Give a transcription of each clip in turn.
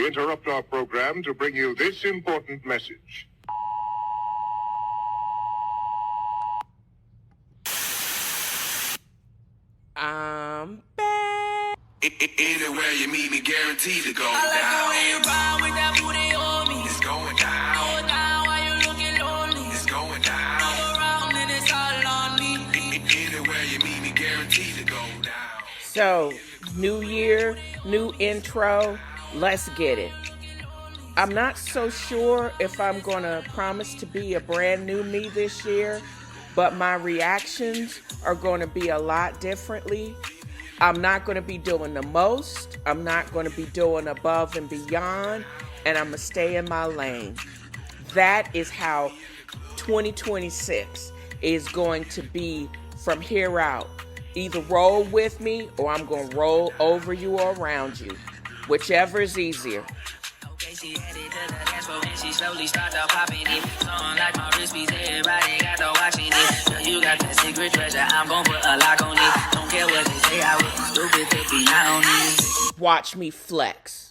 interrupt our program to bring you this important message. I'm back. Anywhere you meet me, guaranteed to go down. I like the way you ride with that booty on me. It's going down. Go down while you looking lonely. It's going down. Come around and it's all on me. Anywhere you meet me, guaranteed to go down. So, new year, new intro. Let's get it. I'm not so sure if I'm going to promise to be a brand new me this year, but my reactions are going to be a lot differently. I'm not going to be doing the most. I'm not going to be doing above and beyond, and I'm going to stay in my lane. That is how 2026 is going to be from here out. Either roll with me or I'm going to roll over you or around you. Whichever is easier. Okay, she headed to the dance floor and she slowly started popping it. Song like my wristpiece, everybody got to watching it. Girl, you got that secret treasure, I'm gon' put a lock on it. Don't care what they say, I was stupid to be not on it. Watch me flex.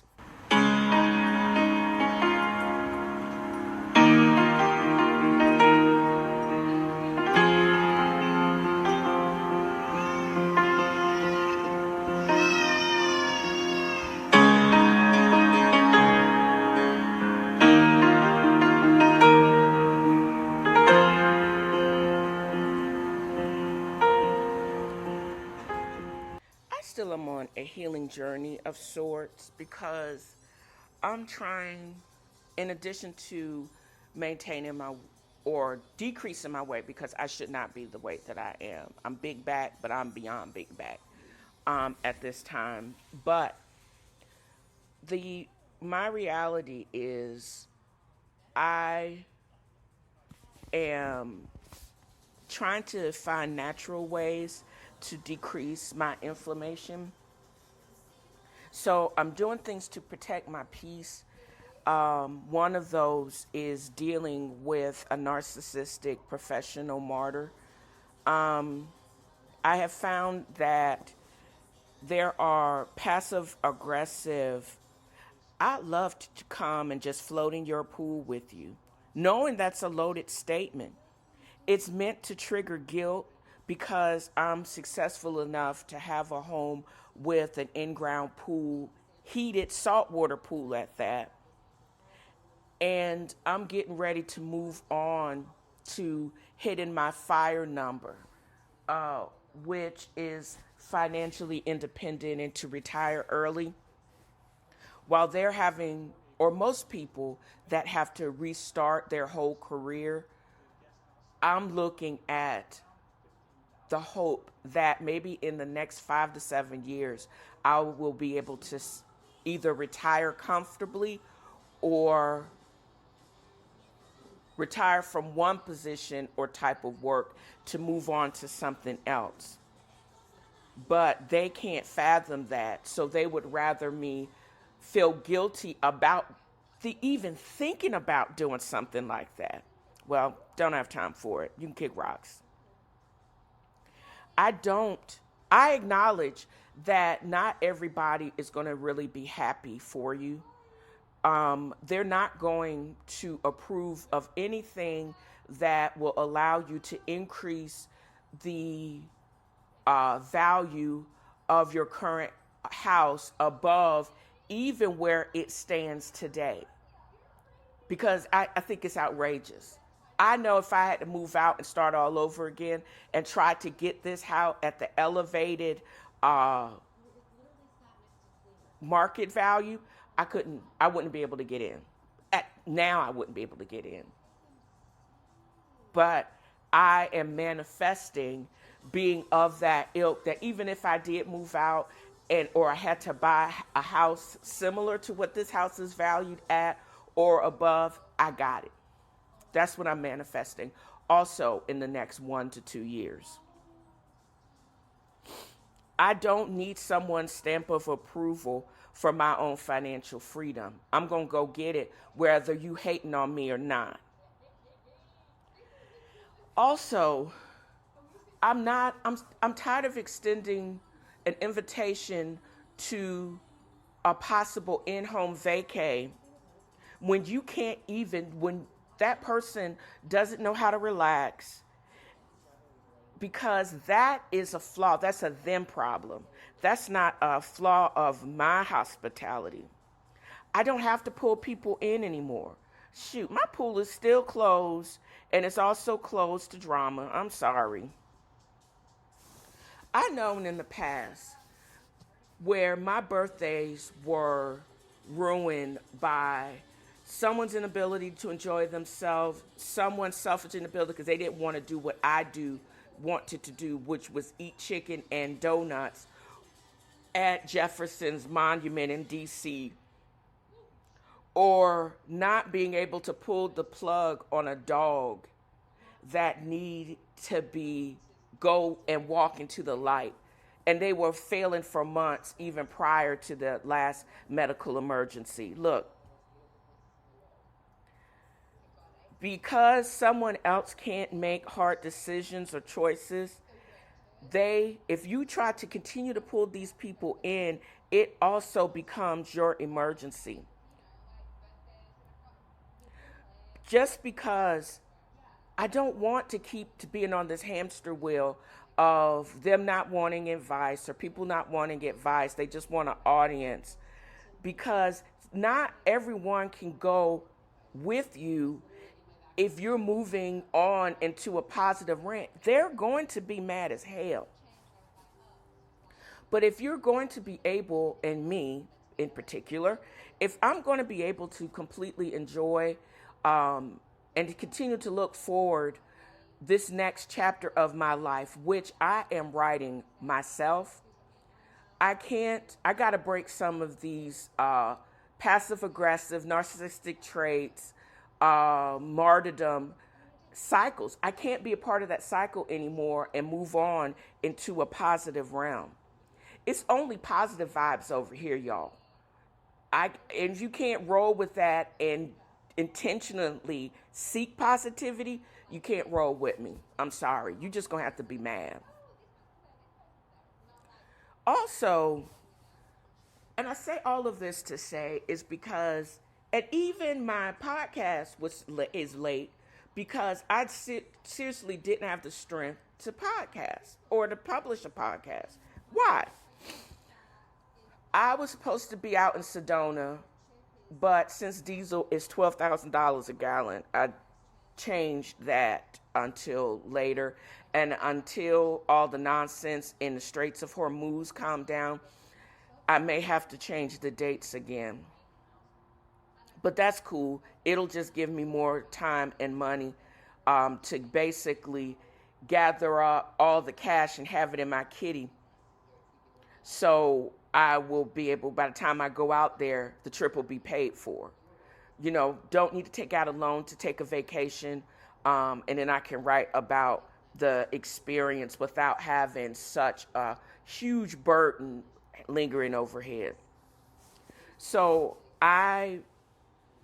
Still am on a healing journey of sorts because I'm trying, in addition to maintaining my or decreasing my weight, because I should not be the weight that I am. I'm big back, but I'm beyond big back at this time. But my reality is I am trying to find natural ways to decrease my inflammation. So I'm doing things to protect my peace. One of those is dealing with a narcissistic professional martyr. I have found that there are passive aggressive. I'd love to come and just float in your pool with you, knowing that's a loaded statement. It's meant to trigger guilt, because I'm successful enough to have a home with an in-ground pool, heated saltwater pool at that. And I'm getting ready to move on to hitting my FIRE number, which is financially independent and to retire early. While they're having, or most people that have to restart their whole career, I'm looking at the hope that maybe in the next 5 to 7 years, I will be able to either retire comfortably or retire from one position or type of work to move on to something else. But they can't fathom that, so they would rather me feel guilty about even thinking about doing something like that. Well, don't have time for it. You can kick rocks. I acknowledge that not everybody is going to really be happy for you. They're not going to approve of anything that will allow you to increase the value of your current house above even where it stands today. Because I think it's outrageous. I know if I had to move out and start all over again and try to get this house at the elevated market value, I wouldn't be able to get in. Now I wouldn't be able to get in. But I am manifesting being of that ilk, that even if I did move out or I had to buy a house similar to what this house is valued at or above, I got it. That's what I'm manifesting also in the next 1 to 2 years. I don't need someone's stamp of approval for my own financial freedom. I'm going to go get it whether you hating on me or not. Also, I'm tired of extending an invitation to a possible in-home vacay when you can't even, when that person doesn't know how to relax, because that is a flaw. That's a them problem. That's not a flaw of my hospitality. I don't have to pull people in anymore. Shoot, my pool is still closed, and it's also closed to drama. I'm sorry. I known in the past where my birthdays were ruined by someone's inability to enjoy themselves, someone's selfish inability because they didn't want to do what I wanted to do, which was eat chicken and donuts at Jefferson's Monument in D.C., or not being able to pull the plug on a dog that need to go and walk into the light. And they were failing for months, even prior to the last medical emergency. Look, because someone else can't make hard decisions or choices, if you try to continue to pull these people in, it also becomes your emergency. Just because I don't want to keep being on this hamster wheel of them not wanting advice or people not wanting advice. They just want an audience, because not everyone can go with you. If you're moving on into a positive rant, they're going to be mad as hell. But if you're going to be able, and me in particular, if I'm going to be able to completely enjoy and to continue to look forward this next chapter of my life, which I am writing myself, I got to break some of these passive aggressive, narcissistic traits, martyrdom cycles. I can't be a part of that cycle anymore and move on into a positive realm. It's only positive vibes over here, y'all. And you can't roll with that and intentionally seek positivity, you can't roll with me. I'm sorry. You're just going to have to be mad. Also, and I say all of this to say is because, and even my podcast is late because I seriously didn't have the strength to podcast or to publish a podcast. Why? I was supposed to be out in Sedona, but since diesel is $12,000 a gallon, I changed that until later. And until all the nonsense in the Straits of Hormuz calm down, I may have to change the dates again. But that's cool. It'll just give me more time and money to basically gather up all the cash and have it in my kitty. So I will be able, by the time I go out there, the trip will be paid for. You know, don't need to take out a loan to take a vacation. And then I can write about the experience without having such a huge burden lingering overhead. So I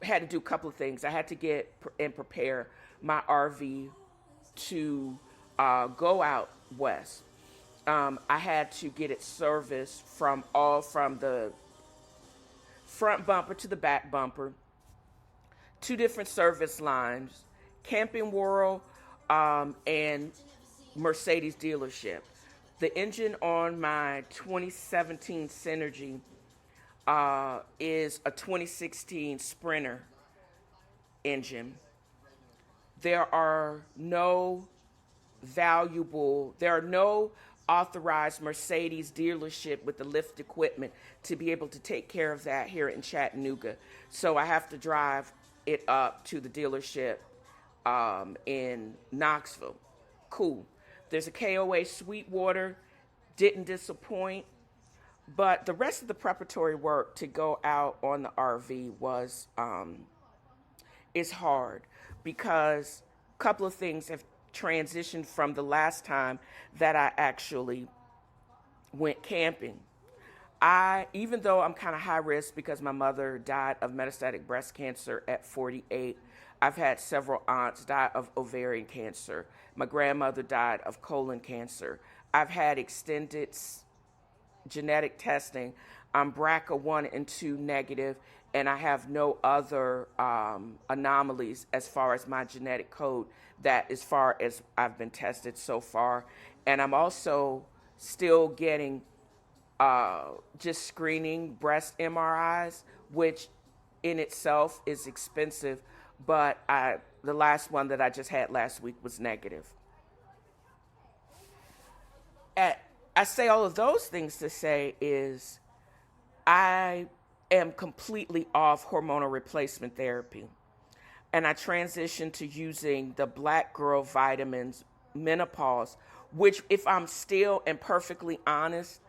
had to do a couple of things. I had to get and prepare my RV to go out west. I had to get it serviced from the front bumper to the back bumper, 2 different service lines, Camping World and Mercedes dealership. The engine on my 2017 Synergy is a 2016 Sprinter engine. There are no authorized Mercedes dealership with the lift equipment to be able to take care of that here in Chattanooga. So I have to drive it up to the dealership in Knoxville. Cool. There's a KOA Sweetwater, didn't disappoint. But the rest of the preparatory work to go out on the RV is hard, because a couple of things have transitioned from the last time that I actually went camping. Even though I'm kind of high risk because my mother died of metastatic breast cancer at 48, I've had several aunts die of ovarian cancer. My grandmother died of colon cancer. I've had extended genetic testing I'm BRCA1 and 2 negative, and I have no other anomalies as far as my genetic code, that as far as I've been tested so far. And I'm also still getting just screening breast MRIs, which in itself is expensive, but the last one that I just had last week was negative. I say all of those things to say is I am completely off hormonal replacement therapy. And I transitioned to using the Black Girl vitamins, menopause, which, if I'm still and perfectly honest,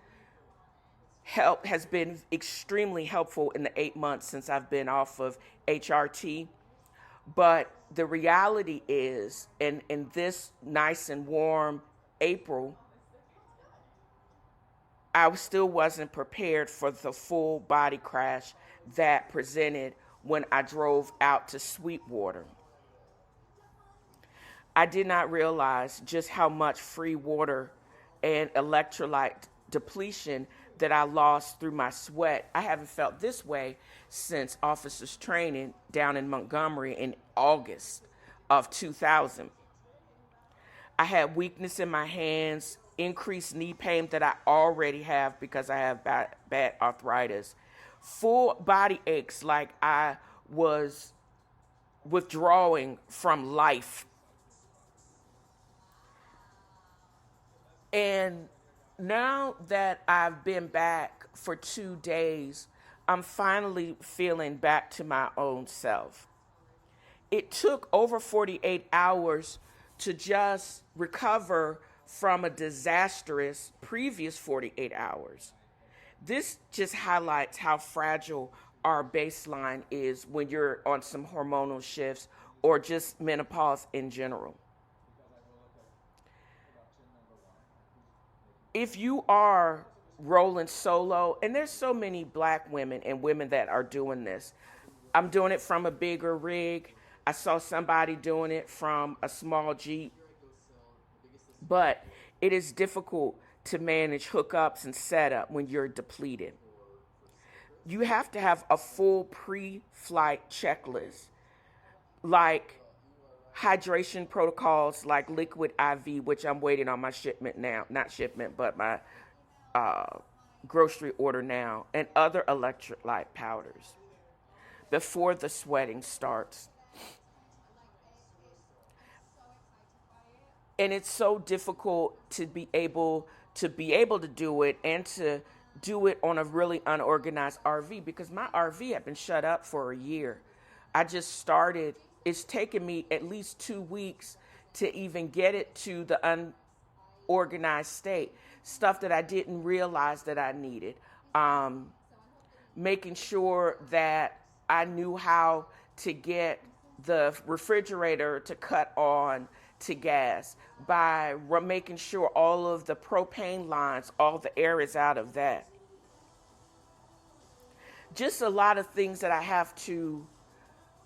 has been extremely helpful in the 8 months since I've been off of HRT. But the reality is, in this nice and warm April, I still wasn't prepared for the full body crash that presented when I drove out to Sweetwater. I did not realize just how much free water and electrolyte depletion that I lost through my sweat. I haven't felt this way since officers training down in Montgomery in August of 2000. I had weakness in my hands, increased knee pain that I already have because I have bad arthritis, full body aches like I was withdrawing from life. And now that I've been back for 2 days, I'm finally feeling back to my own self. It took over 48 hours to just recover from a disastrous previous 48 hours. This just highlights how fragile our baseline is when you're on some hormonal shifts or just menopause in general. If you are rolling solo, and there's so many Black women and women that are doing this. I'm doing it from a bigger rig. I saw somebody doing it from a small Jeep. But it is difficult to manage hookups and setup when you're depleted. You have to have a full pre-flight checklist, like hydration protocols, like liquid IV, which I'm waiting on my shipment now, not shipment, but my grocery order now, and other electrolyte powders before the sweating starts. And it's so difficult to be able to do it and to do it on a really unorganized RV, because my RV had been shut up for a year. I just started. It's taken me at least 2 weeks to even get it to the unorganized state. Stuff that I didn't realize that I needed. Making sure that I knew how to get the refrigerator to cut on to gas, by making sure all of the propane lines, all the air is out of that. Just a lot of things that I have to,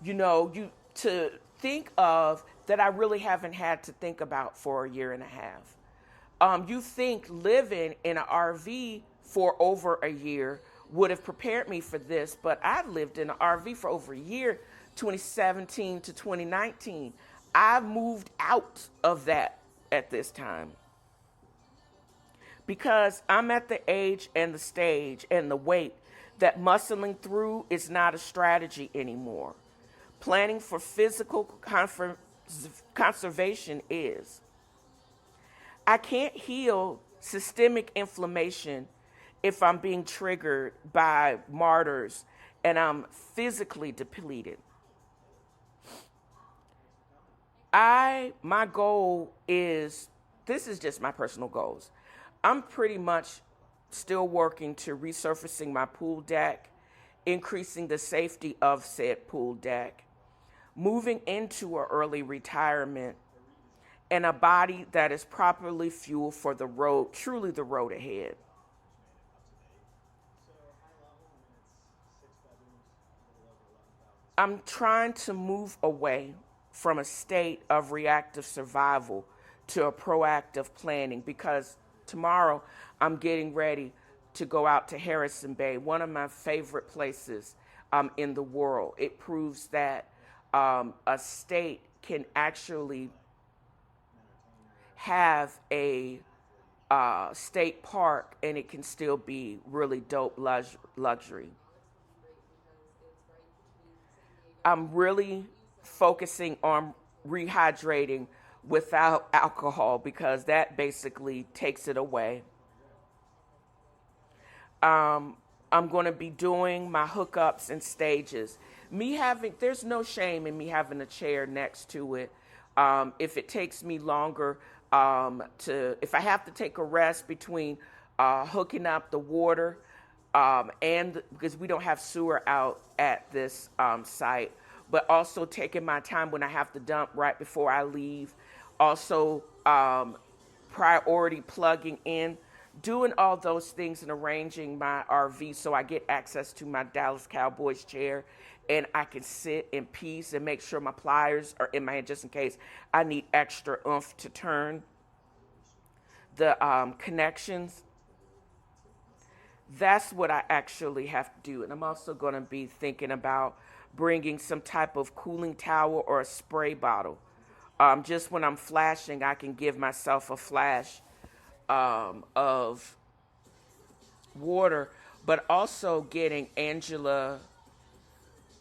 to think of that I really haven't had to think about for a year and a half. You think living in an RV for over a year would have prepared me for this, but I lived in an RV for over a year, 2017 to 2019. I've moved out of that at this time because I'm at the age and the stage and the weight that muscling through is not a strategy anymore. Planning for physical conservation is. I can't heal systemic inflammation if I'm being triggered by martyrs and I'm physically depleted. My goal is, this is just my personal goals. I'm pretty much still working to resurfacing my pool deck, increasing the safety of said pool deck, moving into an early retirement, and a body that is properly fueled for the road, truly the road ahead. I'm trying to move away from a state of reactive survival to a proactive planning, because tomorrow I'm getting ready to go out to Harrison Bay, one of my favorite places in the world. It proves that a state can actually have a state park and it can still be really dope luxury. I'm really focusing on rehydrating without alcohol because that basically takes it away. I'm going to be doing my hookups in stages. There's no shame in me having a chair next to it. If it takes me longer if I have to take a rest between hooking up the water and because we don't have sewer out at this site, but also taking my time when I have to dump right before I leave. Also, priority plugging in, doing all those things and arranging my RV so I get access to my Dallas Cowboys chair and I can sit in peace and make sure my pliers are in my hand just in case I need extra oomph to turn the connections. That's what I actually have to do. And I'm also going to be thinking about bringing some type of cooling tower or a spray bottle. Just when I'm flashing, I can give myself a flash of water, but also getting Angela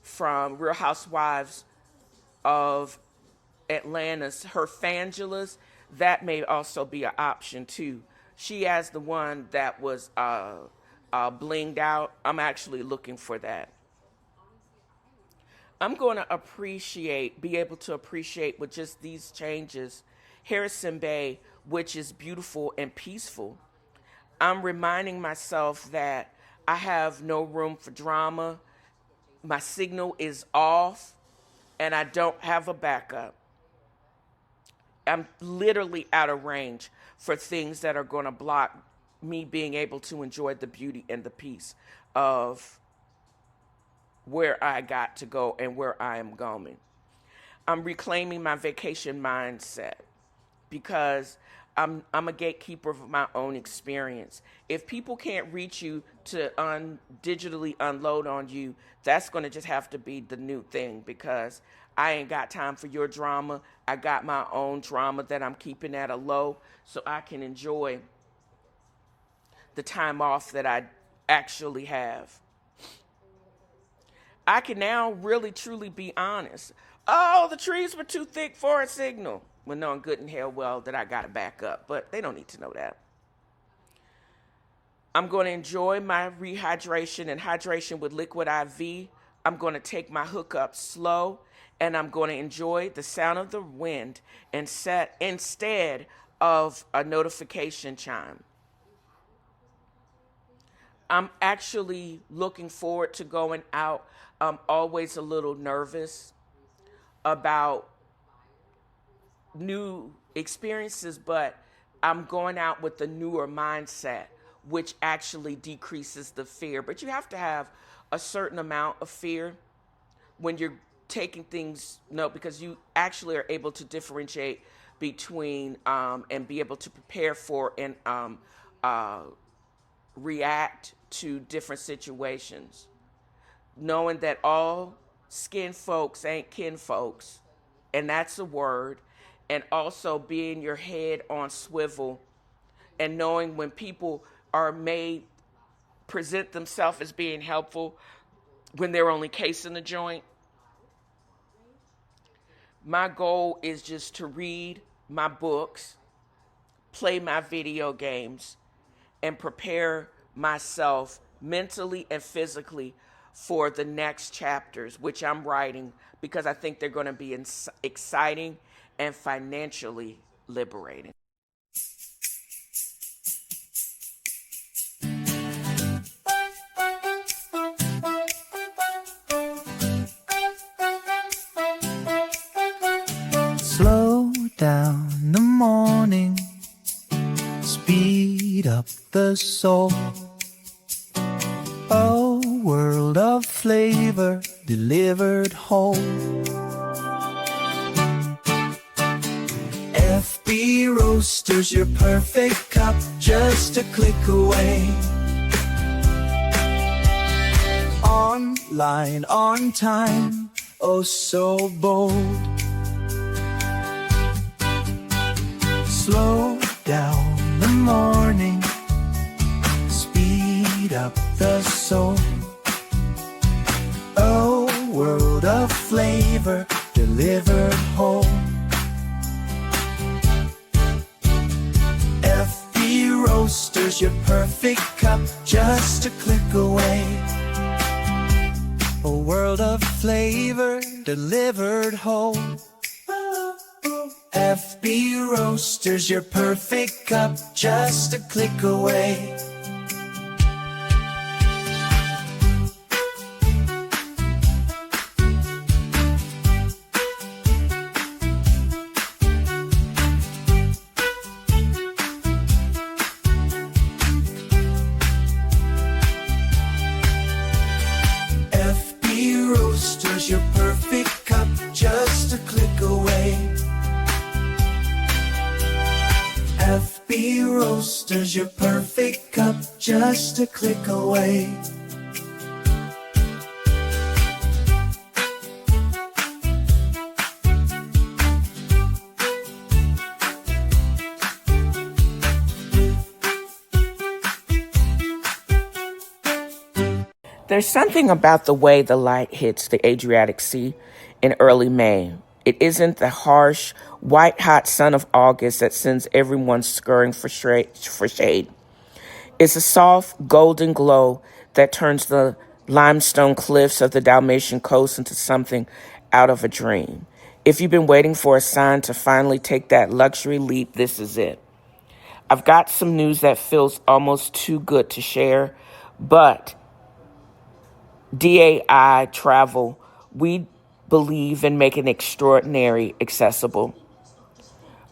from Real Housewives of Atlanta's, her Fangelas, that may also be an option too. She has the one that was blinged out. I'm actually looking for that. I'm going to be able to appreciate with just these changes, Harrison Bay, which is beautiful and peaceful. I'm reminding myself that I have no room for drama. My signal is off and I don't have a backup. I'm literally out of range for things that are going to block me being able to enjoy the beauty and the peace of where I got to go and where I am going. I'm reclaiming my vacation mindset because I'm a gatekeeper of my own experience. If people can't reach you to digitally unload on you, that's going to just have to be the new thing because I ain't got time for your drama. I got my own drama that I'm keeping at a low so I can enjoy the time off that I actually have. I can now really truly be honest. Oh, the trees were too thick for a signal. Well, knowing good and hell well that I got to back up, but they don't need to know that. I'm going to enjoy my rehydration and hydration with liquid IV. I'm going to take my hookup slow, and I'm going to enjoy the sound of the wind instead of a notification chime. I'm actually looking forward to going out. I'm always a little nervous about new experiences, but I'm going out with a newer mindset, which actually decreases the fear. But you have to have a certain amount of fear when you're taking things, because you actually are able to differentiate between and be able to prepare for and react to different situations. Knowing that all skin folks ain't kin folks, and that's a word, and also being your head on swivel and knowing when people are present themselves as being helpful when they're only casing the joint. My goal is just to read my books, play my video games, and prepare myself mentally and physically for the next chapters, which I'm writing because I think they're going to be exciting and financially liberating. Slow down the morning, speed up the soul. A world of flavor delivered whole. FB Roasters, your perfect cup, just a click away. online, on time, oh so bold. Slow down the morning, speed up the soul. A world of flavor delivered whole. FB Roasters, your perfect cup, just a click away. A world of flavor delivered whole. FB Roasters, your perfect cup, just a click away. FB Roasters, your perfect cup, just a click away. FB Roasters, your perfect cup, just a click away. There's something about the way the light hits the Adriatic Sea in early May. It isn't the harsh, white-hot sun of August that sends everyone scurrying for shade. It's a soft, golden glow that turns the limestone cliffs of the Dalmatian coast into something out of a dream. If you've been waiting for a sign to finally take that luxury leap, this is it. I've got some news that feels almost too good to share, but DAI Travel, we believe in making extraordinary accessible.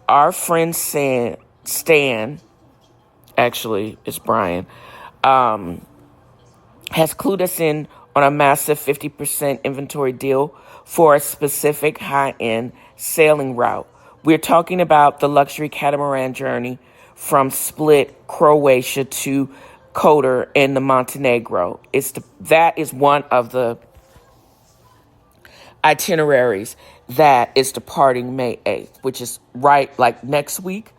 Our friend Stan, actually it's Brian, has clued us in on a massive 50% inventory deal for a specific high-end sailing route. We're talking about the luxury catamaran journey from Split, Croatia to Kotor in the Montenegro. That is one of the itineraries that is departing May 8th, which is right like next week.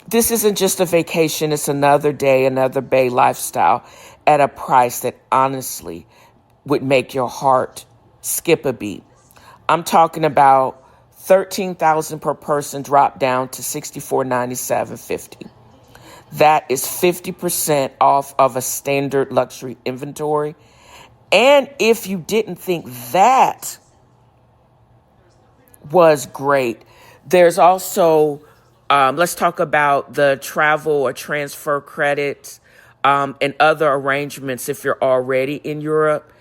This isn't just a vacation, it's another day, another bay lifestyle at a price that honestly would make your heart skip a beat. I'm talking about $13,000 per person drop down to $64.97.50. That is 50% off of a standard luxury inventory. And if you didn't think that was great, there's also, let's talk about the travel or transfer credits and other arrangements if you're already in Europe.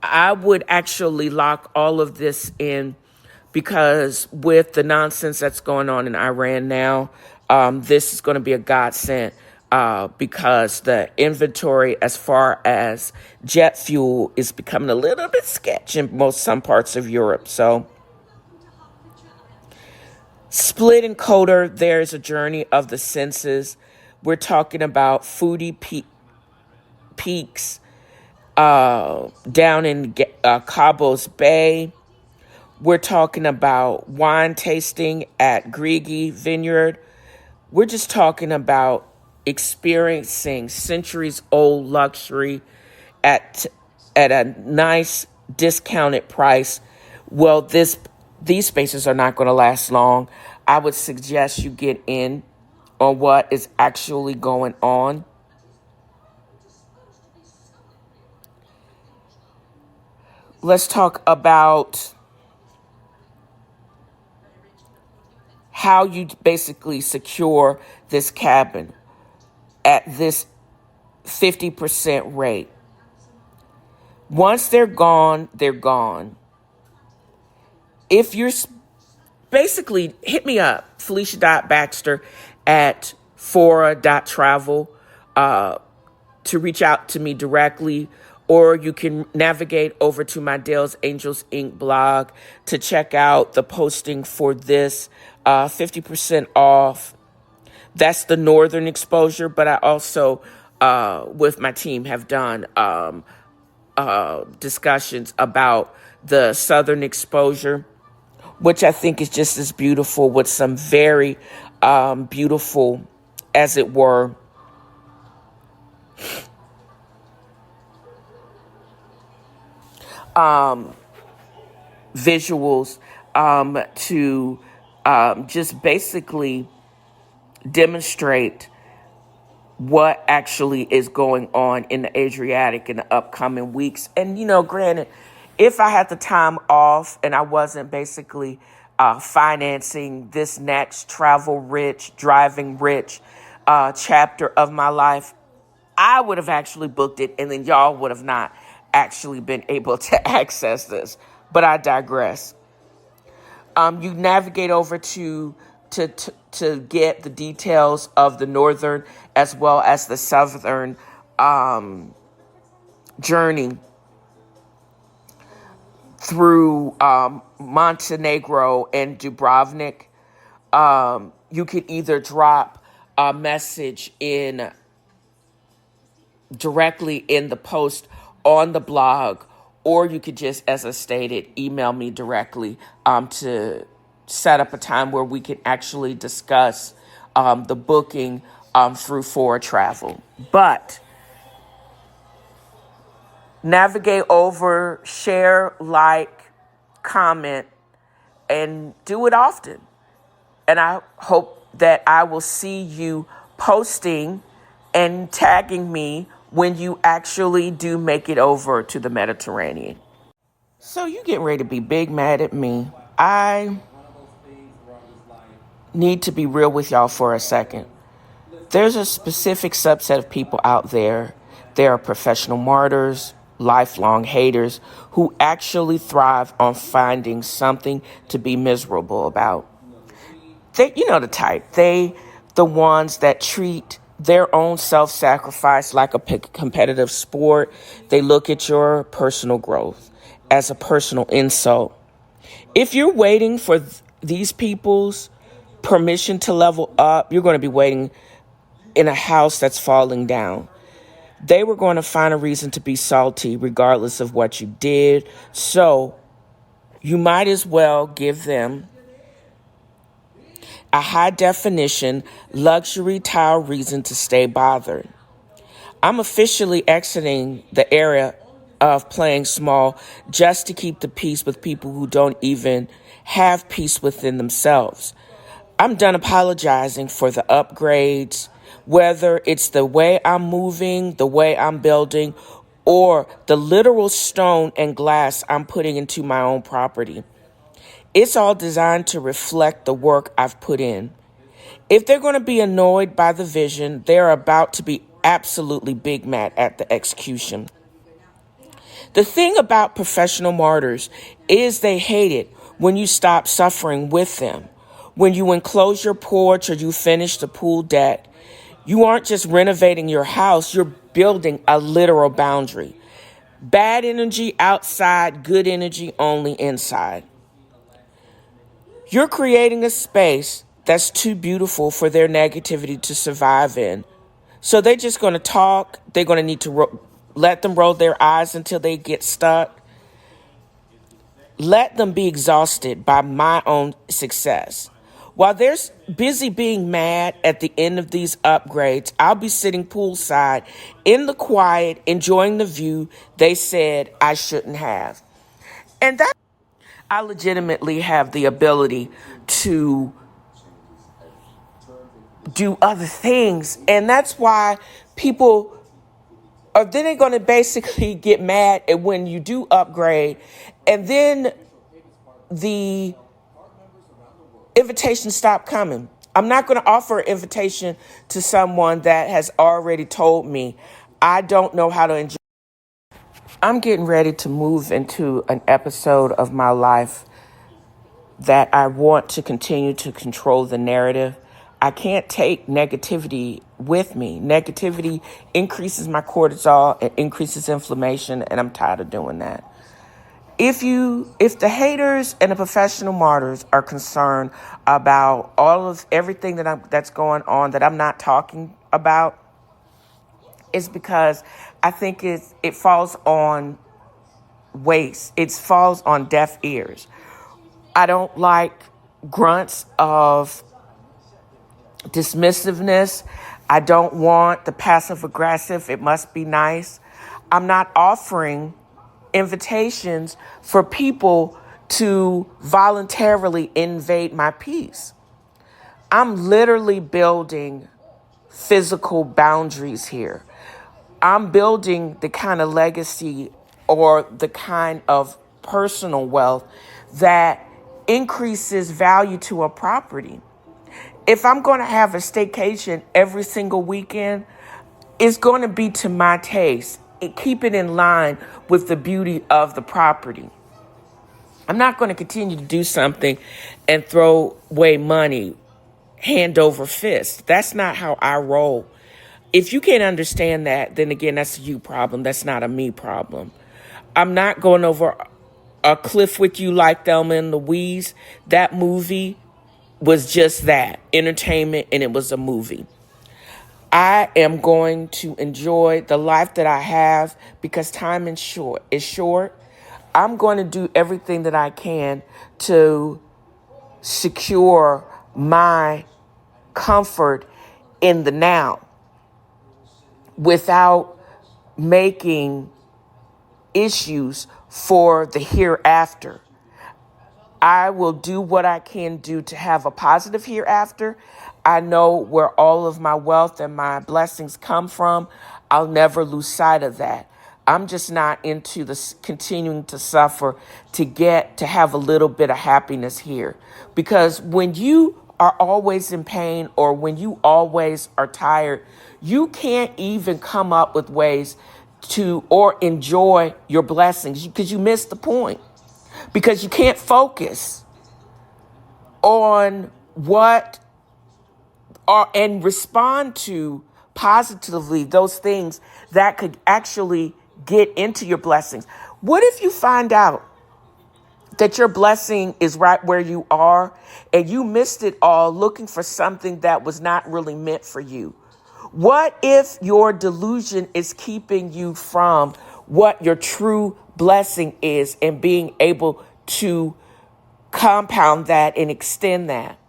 I would actually lock all of this in because with the nonsense that's going on in Iran now, this is going to be a godsend because the inventory as far as jet fuel is becoming a little bit sketchy in some parts of Europe. So Split and Kotor, there's a journey of the senses. We're talking about foodie peaks down in Cabos Bay. We're talking about wine tasting at Grigi Vineyard. We're just talking about experiencing centuries-old luxury at a nice discounted price. Well, these spaces are not going to last long. I would suggest you get in on what is actually going on. Let's talk about how you basically secure this cabin at this 50% rate. Once they're gone, they're gone. If you're basically, hit me up, Felicia.Baxter at Fora.travel to reach out to me directly, or you can navigate over to my Dale's Angels Inc. blog to check out the posting for this 50% off. That's the northern exposure, but I also, with my team, have done discussions about the Southern exposure, which I think is just as beautiful, with some very beautiful, as it were, visuals to just basically demonstrate what actually is going on in the Adriatic in the upcoming weeks. And, granted, if I had the time off and I wasn't basically financing this next travel rich, driving rich chapter of my life, I would have actually booked it, and then y'all would have not actually been able to access this. But I digress. You navigate over to get the details of the northern as well as the southern journey through Montenegro and Dubrovnik. You could either drop a message in directly in the post on the blog, or you could just, as I stated, email me directly to set up a time where we can actually discuss the booking through For Travel. But navigate over, share, like, comment, and do it often. And I hope that I will see you posting and tagging me when you actually do make it over to the Mediterranean. So you getting ready to be big mad at me. I need to be real with y'all for a second. There's a specific subset of people out there. There are professional martyrs, lifelong haters, who actually thrive on finding something to be miserable about. You know the type. The ones that treat their own self-sacrifice like a competitive sport. They look at your personal growth as a personal insult. If you're waiting for these people's permission to level up, you're going to be waiting in a house that's falling down. They were going to find a reason to be salty regardless of what you did. So you might as well give them a high definition luxury tile reason to stay bothered. I'm officially exiting the era of playing small just to keep the peace with people who don't even have peace within themselves. I'm done apologizing for the upgrades, whether it's the way I'm moving, the way I'm building, or the literal stone and glass I'm putting into my own property. It's all designed to reflect the work I've put in. If they're going to be annoyed by the vision, they're about to be absolutely big mad at the execution. The thing about professional martyrs is they hate it when you stop suffering with them. When you enclose your porch or you finish the pool deck, you aren't just renovating your house, you're building a literal boundary. Bad energy outside, good energy only inside. You're creating a space that's too beautiful for their negativity to survive in. So they're just going to talk. They're going to need to let them roll their eyes until they get stuck. Let them be exhausted by my own success. While they're busy being mad at the end of these upgrades, I'll be sitting poolside in the quiet, enjoying the view they said I shouldn't have. And that I legitimately have the ability to do other things. And that's why people are then going to basically get mad at when you do upgrade. And then the invitations stop coming. I'm not going to offer an invitation to someone that has already told me I don't know how to enjoy. I'm getting ready to move into an episode of my life that I want to continue to control the narrative. I can't take negativity with me. Negativity increases my cortisol, it increases inflammation, and I'm tired of doing that. If the haters and the professional martyrs are concerned about everything that's going on that I'm not talking about, it's because I think it falls on waste. It falls on deaf ears. I don't like grunts of dismissiveness. I don't want the passive aggressive. It must be nice. I'm not offering invitations for people to voluntarily invade my peace. I'm literally building physical boundaries here. I'm building the kind of legacy or the kind of personal wealth that increases value to a property. If I'm going to have a staycation every single weekend, it's going to be to my taste. Keep it in line with the beauty of the property. I'm not going to continue to do something and throw away money hand over fist. That's not how I roll. If you can't understand that, then again, that's a you problem. That's not a me problem. I'm not going over a cliff with you like Thelma and Louise. That movie was just that, entertainment, and it was a movie. I am going to enjoy the life that I have because time is short. I'm going to do everything that I can to secure my comfort in the now without making issues for the hereafter. I will do what I can do to have a positive hereafter. I know where all of my wealth and my blessings come from. I'll never lose sight of that. I'm just not into this continuing to suffer to have a little bit of happiness here. Because when you are always in pain or when you always are tired, you can't even come up with ways to or enjoy your blessings because you miss the point. Because you can't focus on what and respond to positively those things that could actually get into your blessings. What if you find out that your blessing is right where you are and you missed it all looking for something that was not really meant for you? What if your delusion is keeping you from what your true blessing is and being able to compound that and extend that?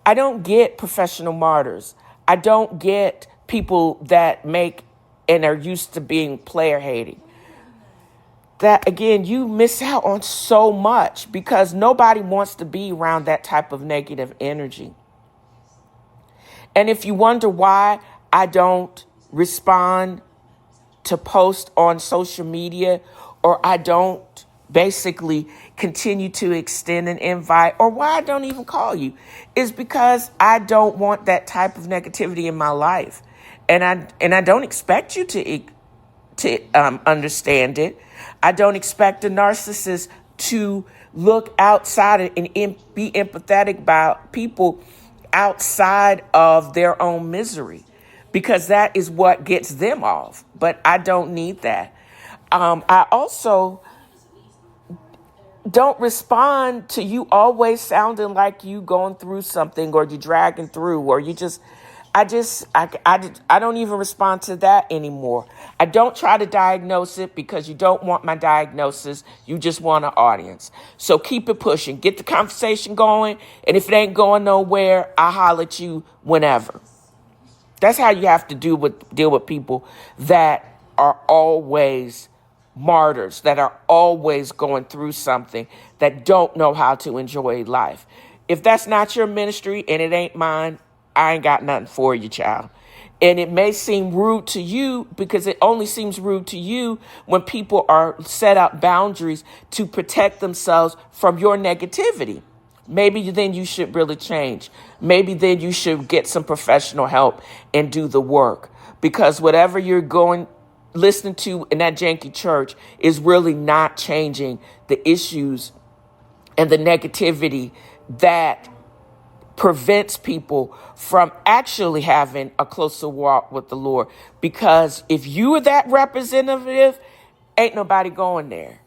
I don't get professional martyrs. I don't get people that make and are used to being player hating. That again, you miss out on so much because nobody wants to be around that type of negative energy. And if you wonder why I don't respond to post on social media, or I don't basically continue to extend an invite, or why I don't even call you, is because I don't want that type of negativity in my life. And I don't expect you to understand it. I don't expect a narcissist to look outside and be empathetic about people outside of their own misery, because that is what gets them off. But I don't need that. I also don't respond to you always sounding like you going through something or you dragging through or you just, I don't even respond to that anymore. I don't try to diagnose it because you don't want my diagnosis. You just want an audience. So keep it pushing. Get the conversation going. And if it ain't going nowhere, I'll holler at you whenever. That's how you have to deal with people that are always martyrs, that are always going through something, that don't know how to enjoy life. If that's not your ministry and it ain't mine, I ain't got nothing for you, child. And it may seem rude to you because it only seems rude to you when people are set up boundaries to protect themselves from your negativity. Maybe then you should really change. Maybe then you should get some professional help and do the work, because whatever you're listening to in that janky church is really not changing the issues and the negativity that prevents people from actually having a closer walk with the Lord. Because if you are that representative, ain't nobody going there.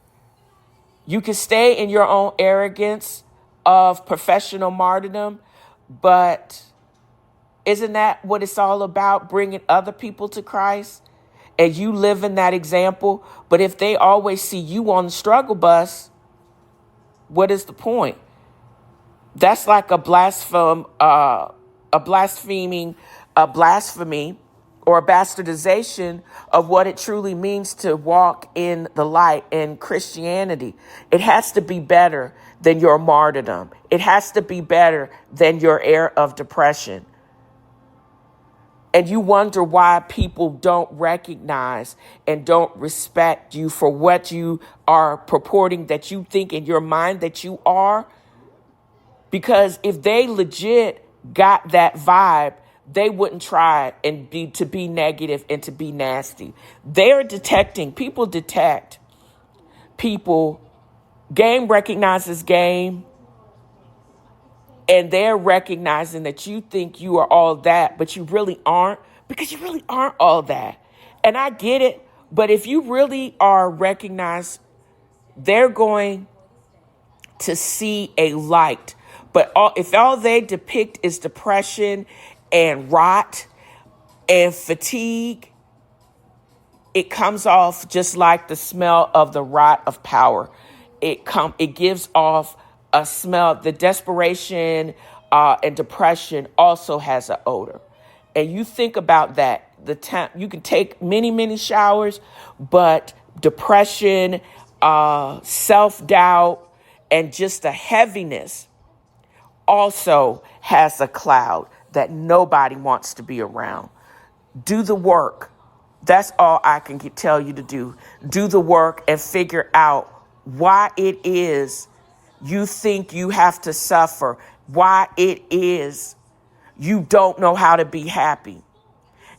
You can stay in your own arrogance of professional martyrdom, but isn't that what it's all about? Bringing other people to Christ and you live in that example. But if they always see you on the struggle bus, what is the point? That's like a blasphemy or a bastardization of what it truly means to walk in the light in Christianity. It has to be better than your martyrdom. It has to be better than your era of depression. And you wonder why people don't recognize and don't respect you for what you are purporting that you think in your mind that you are. Because if they legit got that vibe, they wouldn't try to be negative and to be nasty. They're detecting. People detect. People, game recognizes game. And they're recognizing that you think you are all that, but you really aren't, because you really aren't all that. And I get it. But if you really are recognized, they're going to see a light. But if all they depict is depression and rot and fatigue, it comes off just like the smell of the rot of power. It gives off a smell. The desperation and depression also has an odor. And you think about that. The time you can take many, many showers, but depression, self-doubt, and just a heaviness also has a cloud that nobody wants to be around. Do the work. That's all I can tell you to do. Do the work and figure out why it is you think you have to suffer, why it is you don't know how to be happy,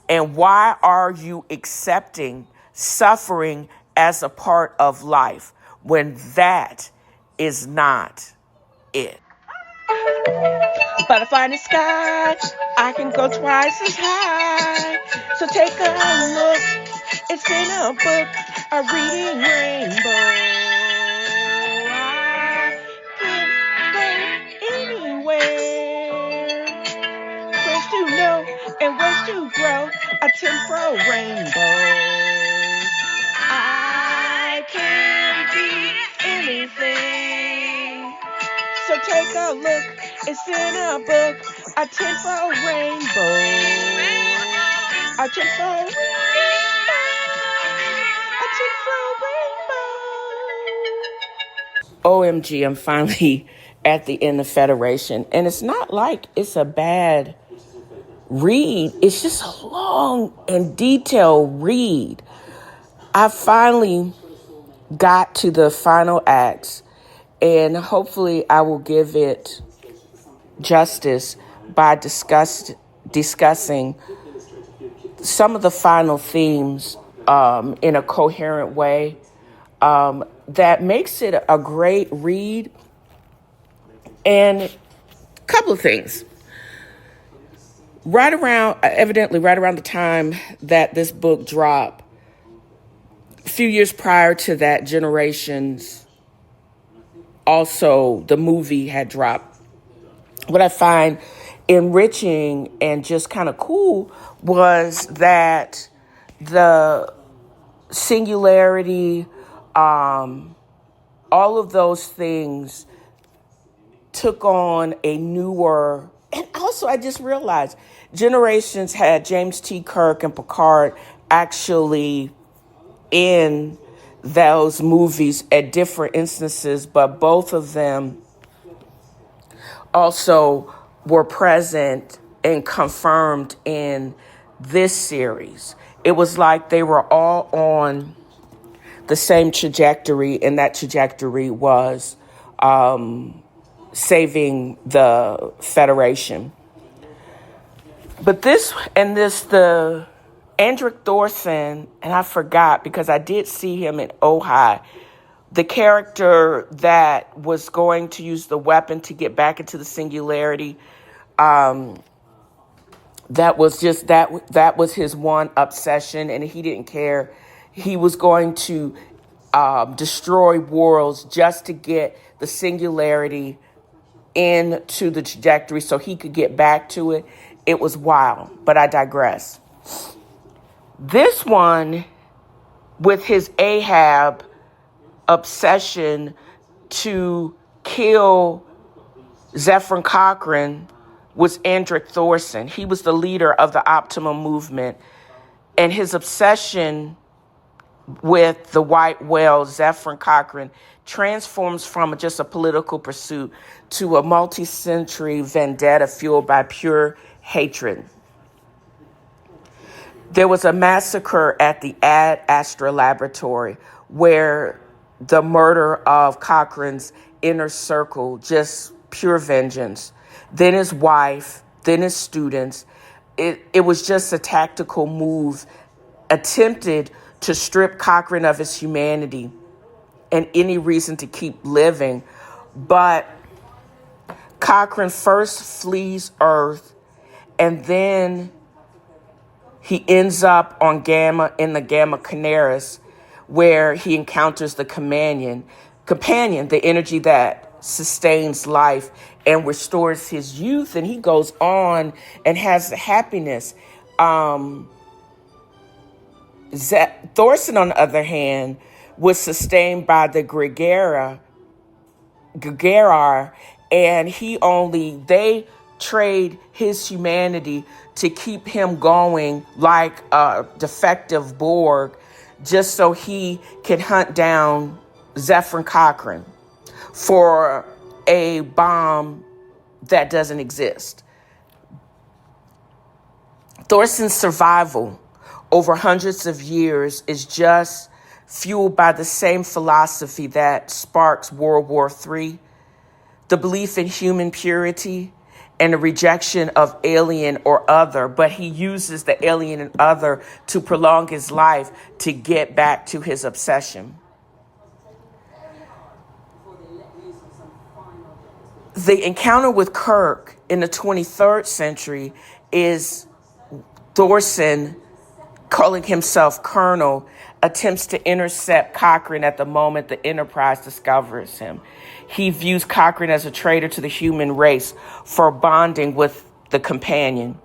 and why are you accepting suffering as a part of life when that is not it. Butterfly in the sky, I can go twice as high. So take a look, it's in a book, a reading rainbow. I can go anywhere. Where's to know and where's to grow, a temporal rainbow. I can be anything. So take a look, it's in a book, a tenfold rainbow. A tenfold rainbow. A tenfold rainbow. OMG, I'm finally at the end of Federation. And it's not like it's a bad read. It's just a long and detailed read. I finally got to the final acts. And hopefully I will give it justice by discussing some of the final themes in a coherent way that makes it a great read. And a couple of things. Evidently right around the time that this book dropped, a few years prior to that, Generations, also the movie had dropped. What I find enriching and just kind of cool was that the singularity, all of those things took on a newer, and also I just realized Generations had James T. Kirk and Picard actually in those movies at different instances, but both of them also were present and confirmed in this series. It was like they were all on the same trajectory, and that trajectory was saving the Federation. But the Andrick Thorson, and I forgot because I did see him in Ojai, the character that was going to use the weapon to get back into the singularity, that was his one obsession, and he didn't care. He was going to destroy worlds just to get the singularity into the trajectory so he could get back to it. It was wild, but I digress. This one with his Ahab obsession to kill Zephyr Cochrane was Andrick Thorson. He was the leader of the Optimum movement, and his obsession with the white whale, Zephyr Cochrane, transforms from just a political pursuit to a multi-century vendetta fueled by pure hatred. There was a massacre at the Ad Astra laboratory where the murder of Cochrane's inner circle, just pure vengeance. Then his wife, then his students. It was just a tactical move attempted to strip Cochrane of his humanity and any reason to keep living. But Cochrane first flees Earth, and then he ends up on in the Gamma Canaris, where he encounters the companion, the energy that sustains life and restores his youth, and he goes on and has the happiness. Thorson, on the other hand, was sustained by the Gregarar, and they trade his humanity to keep him going like a defective Borg, just so he could hunt down Zephyr Cochrane for a bomb that doesn't exist. Thorson's survival over hundreds of years is just fueled by the same philosophy that sparks World War III, the belief in human purity and the rejection of alien or other, but he uses the alien and other to prolong his life to get back to his obsession. The encounter with Kirk in the 23rd century is Thorson, calling himself Colonel, attempts to intercept Cochrane at the moment the Enterprise discovers him. He views Cochrane as a traitor to the human race for bonding with the companion.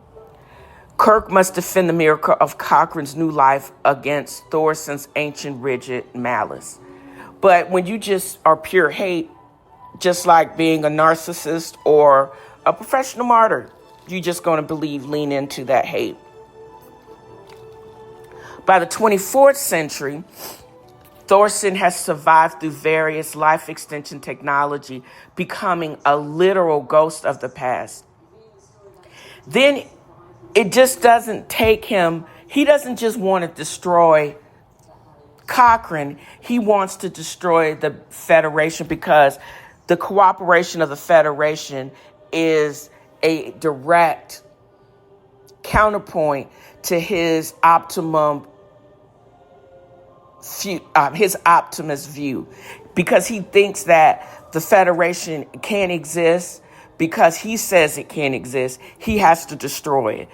Kirk must defend the miracle of Cochrane's new life against Thorson's ancient rigid malice. But when you just are pure hate, just like being a narcissist or a professional martyr, you're just going to lean into that hate. By the 24th century, Thorson has survived through various life extension technology, becoming a literal ghost of the past. Then it just doesn't take him. He doesn't just want to destroy Cochrane. He wants to destroy the Federation because the cooperation of the Federation is a direct counterpoint to his his optimist view, because he thinks that the Federation can't exist because he says it can't exist. He has to destroy it.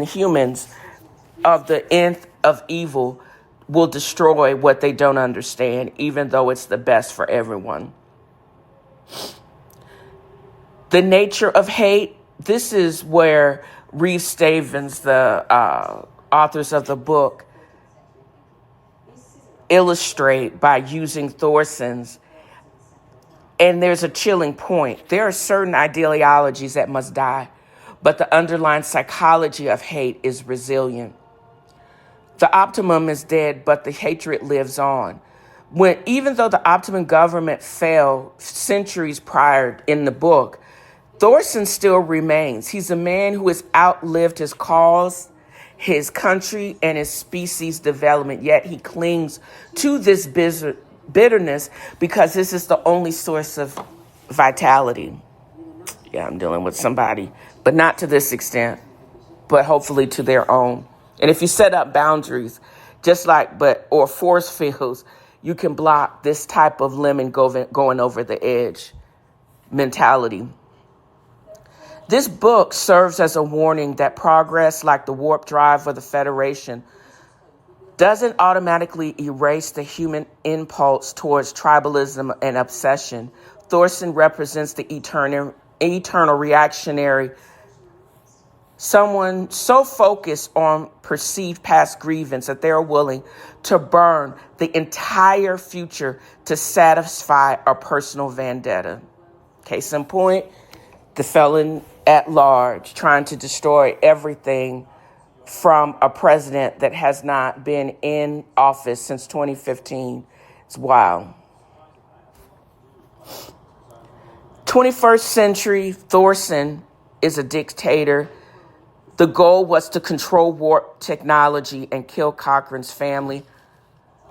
Humans of the nth of evil will destroy what they don't understand, even though it's the best for everyone. The nature of hate, this is where Reeve Stavins, the authors of the book, illustrate by using Thorson's. And there's a chilling point. There are certain ideologies that must die, but the underlying psychology of hate is resilient. The optimum is dead, but the hatred lives on. Even though the Optimum government fell centuries prior in the book, Thorson still remains. He's a man who has outlived his cause, his country, and his species development, yet he clings to this bitterness because this is the only source of vitality. Yeah, I'm dealing with somebody, but not to this extent, but hopefully to their own. And if you set up boundaries, or force fields, you can block this type of lemon going over the edge mentality. This book serves as a warning that progress, like the warp drive or the Federation, doesn't automatically erase the human impulse towards tribalism and obsession. Thorson represents the eternal reactionary Someone so focused on perceived past grievance that they are willing to burn the entire future to satisfy a personal vendetta. Case in point, the felon at large trying to destroy everything from a president that has not been in office since 2015. It's wild. 21st century Thorson is a dictator. The goal was to control warp technology and kill Cochrane's family.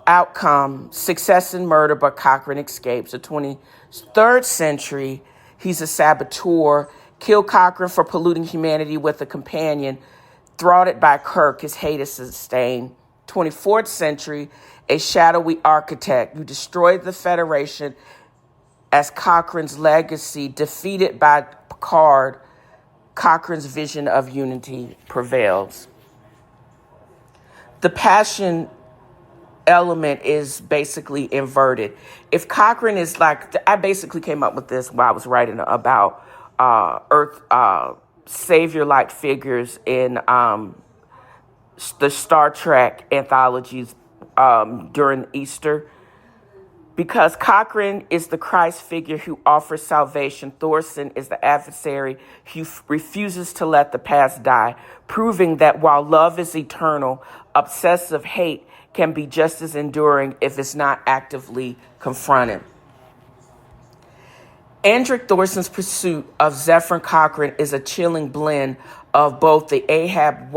Outcome, success in murder, but Cochrane escapes. The 23rd century, he's a saboteur. Kill Cochrane for polluting humanity with a companion. Thwarted by Kirk, his hate is sustained. 24th century, a shadowy architect. You destroyed the Federation as Cochrane's legacy. Defeated by Picard, Cochrane's vision of unity prevails. The passion element is basically inverted. If Cochrane is like, I basically came up with this while I was writing about Earth savior-like figures in the Star Trek anthologies during Easter. Because Cochrane is the Christ figure who offers salvation, Thorson is the adversary who refuses to let the past die, proving that while love is eternal, obsessive hate can be just as enduring if it's not actively confronted. Andric Thorson's pursuit of Zephyr Cochrane is a chilling blend of both the Ahab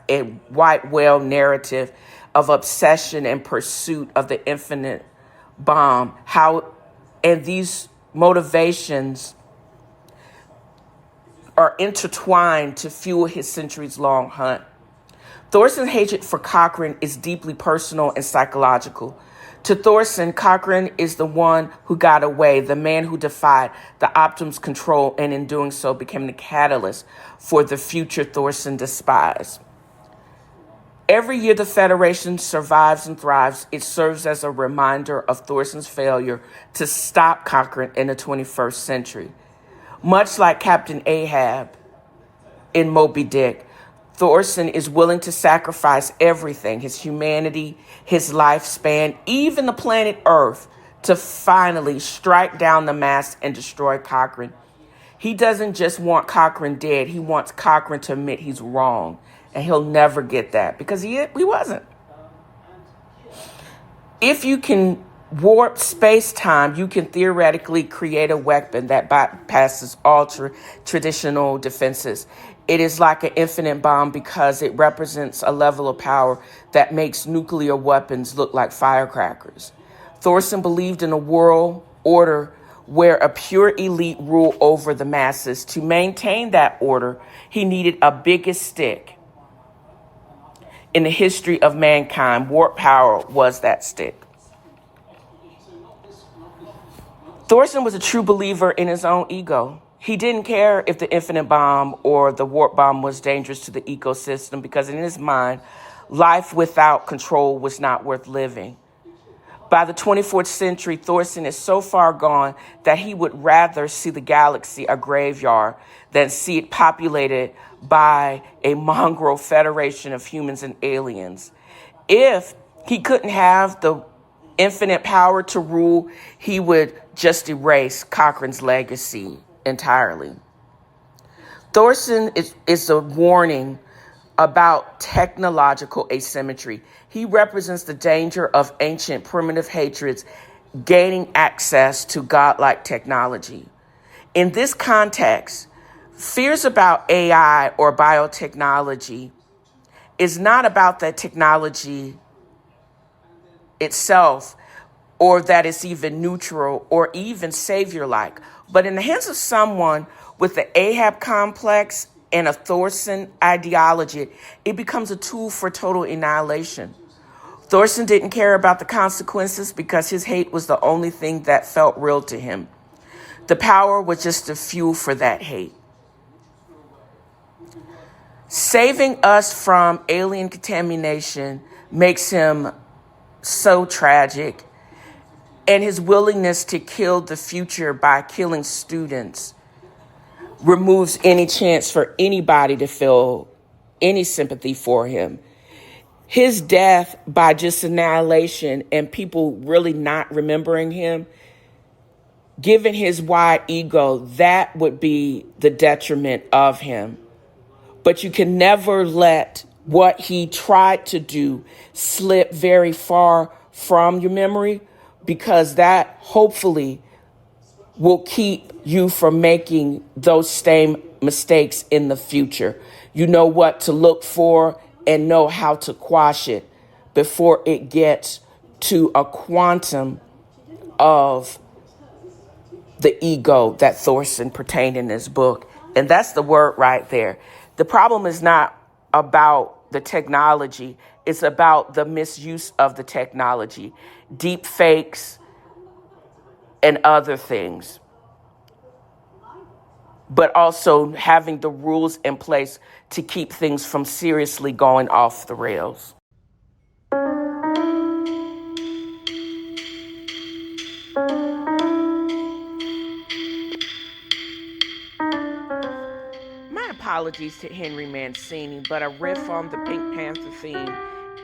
and white whale narrative of obsession and pursuit of the infinite bomb. And these motivations are intertwined to fuel his centuries-long hunt. Thorson's hatred for Cochrane is deeply personal and psychological. To Thorson, Cochrane is the one who got away, the man who defied the Optimum's control, and in doing so became the catalyst for the future Thorson despised. Every year the Federation survives and thrives, it serves as a reminder of Thorson's failure to stop Cochrane in the 21st century. Much like Captain Ahab in Moby Dick, Thorson is willing to sacrifice everything, his humanity, his lifespan, even the planet Earth, to finally strike down the mast and destroy Cochrane. He doesn't just want Cochrane dead, he wants Cochrane to admit he's wrong. And he'll never get that because he wasn't. If you can warp space-time, you can theoretically create a weapon that bypasses all traditional defenses. It is like an infinite bomb because it represents a level of power that makes nuclear weapons look like firecrackers. Thorson believed in a world order where a pure elite ruled over the masses. To maintain that order, he needed a biggest stick. In the history of mankind, warp power was that stick. Thorson was a true believer in his own ego. He didn't care if the infinite bomb or the warp bomb was dangerous to the ecosystem because in his mind, life without control was not worth living. By the 24th century, Thorson is so far gone that he would rather see the galaxy a graveyard than see it populated by a mongrel federation of humans and aliens. If he couldn't have the infinite power to rule, he would just erase Cochrane's legacy entirely. Thorson is a warning about technological asymmetry. He represents the danger of ancient primitive hatreds gaining access to godlike technology. In this context, fears about AI or biotechnology is not about that technology itself or that it's even neutral or even savior-like. But in the hands of someone with the Ahab complex and a Thorson ideology, it becomes a tool for total annihilation. Thorson didn't care about the consequences because his hate was the only thing that felt real to him. The power was just the fuel for that hate. Saving us from alien contamination makes him so tragic, and his willingness to kill the future by killing students removes any chance for anybody to feel any sympathy for him. His death by just annihilation and people really not remembering him, given his wide ego, that would be the detriment of him. But you can never let what he tried to do slip very far from your memory, because that hopefully will keep you from making those same mistakes in the future. You know what to look for and know how to quash it before it gets to a quantum of the ego that Thorson pertained in this book. And that's the word right there. The problem is not about the technology. It's about the misuse of the technology, deep fakes and other things. But also having the rules in place to keep things from seriously going off the rails. My apologies to Henry Mancini, but a riff on the Pink Panther theme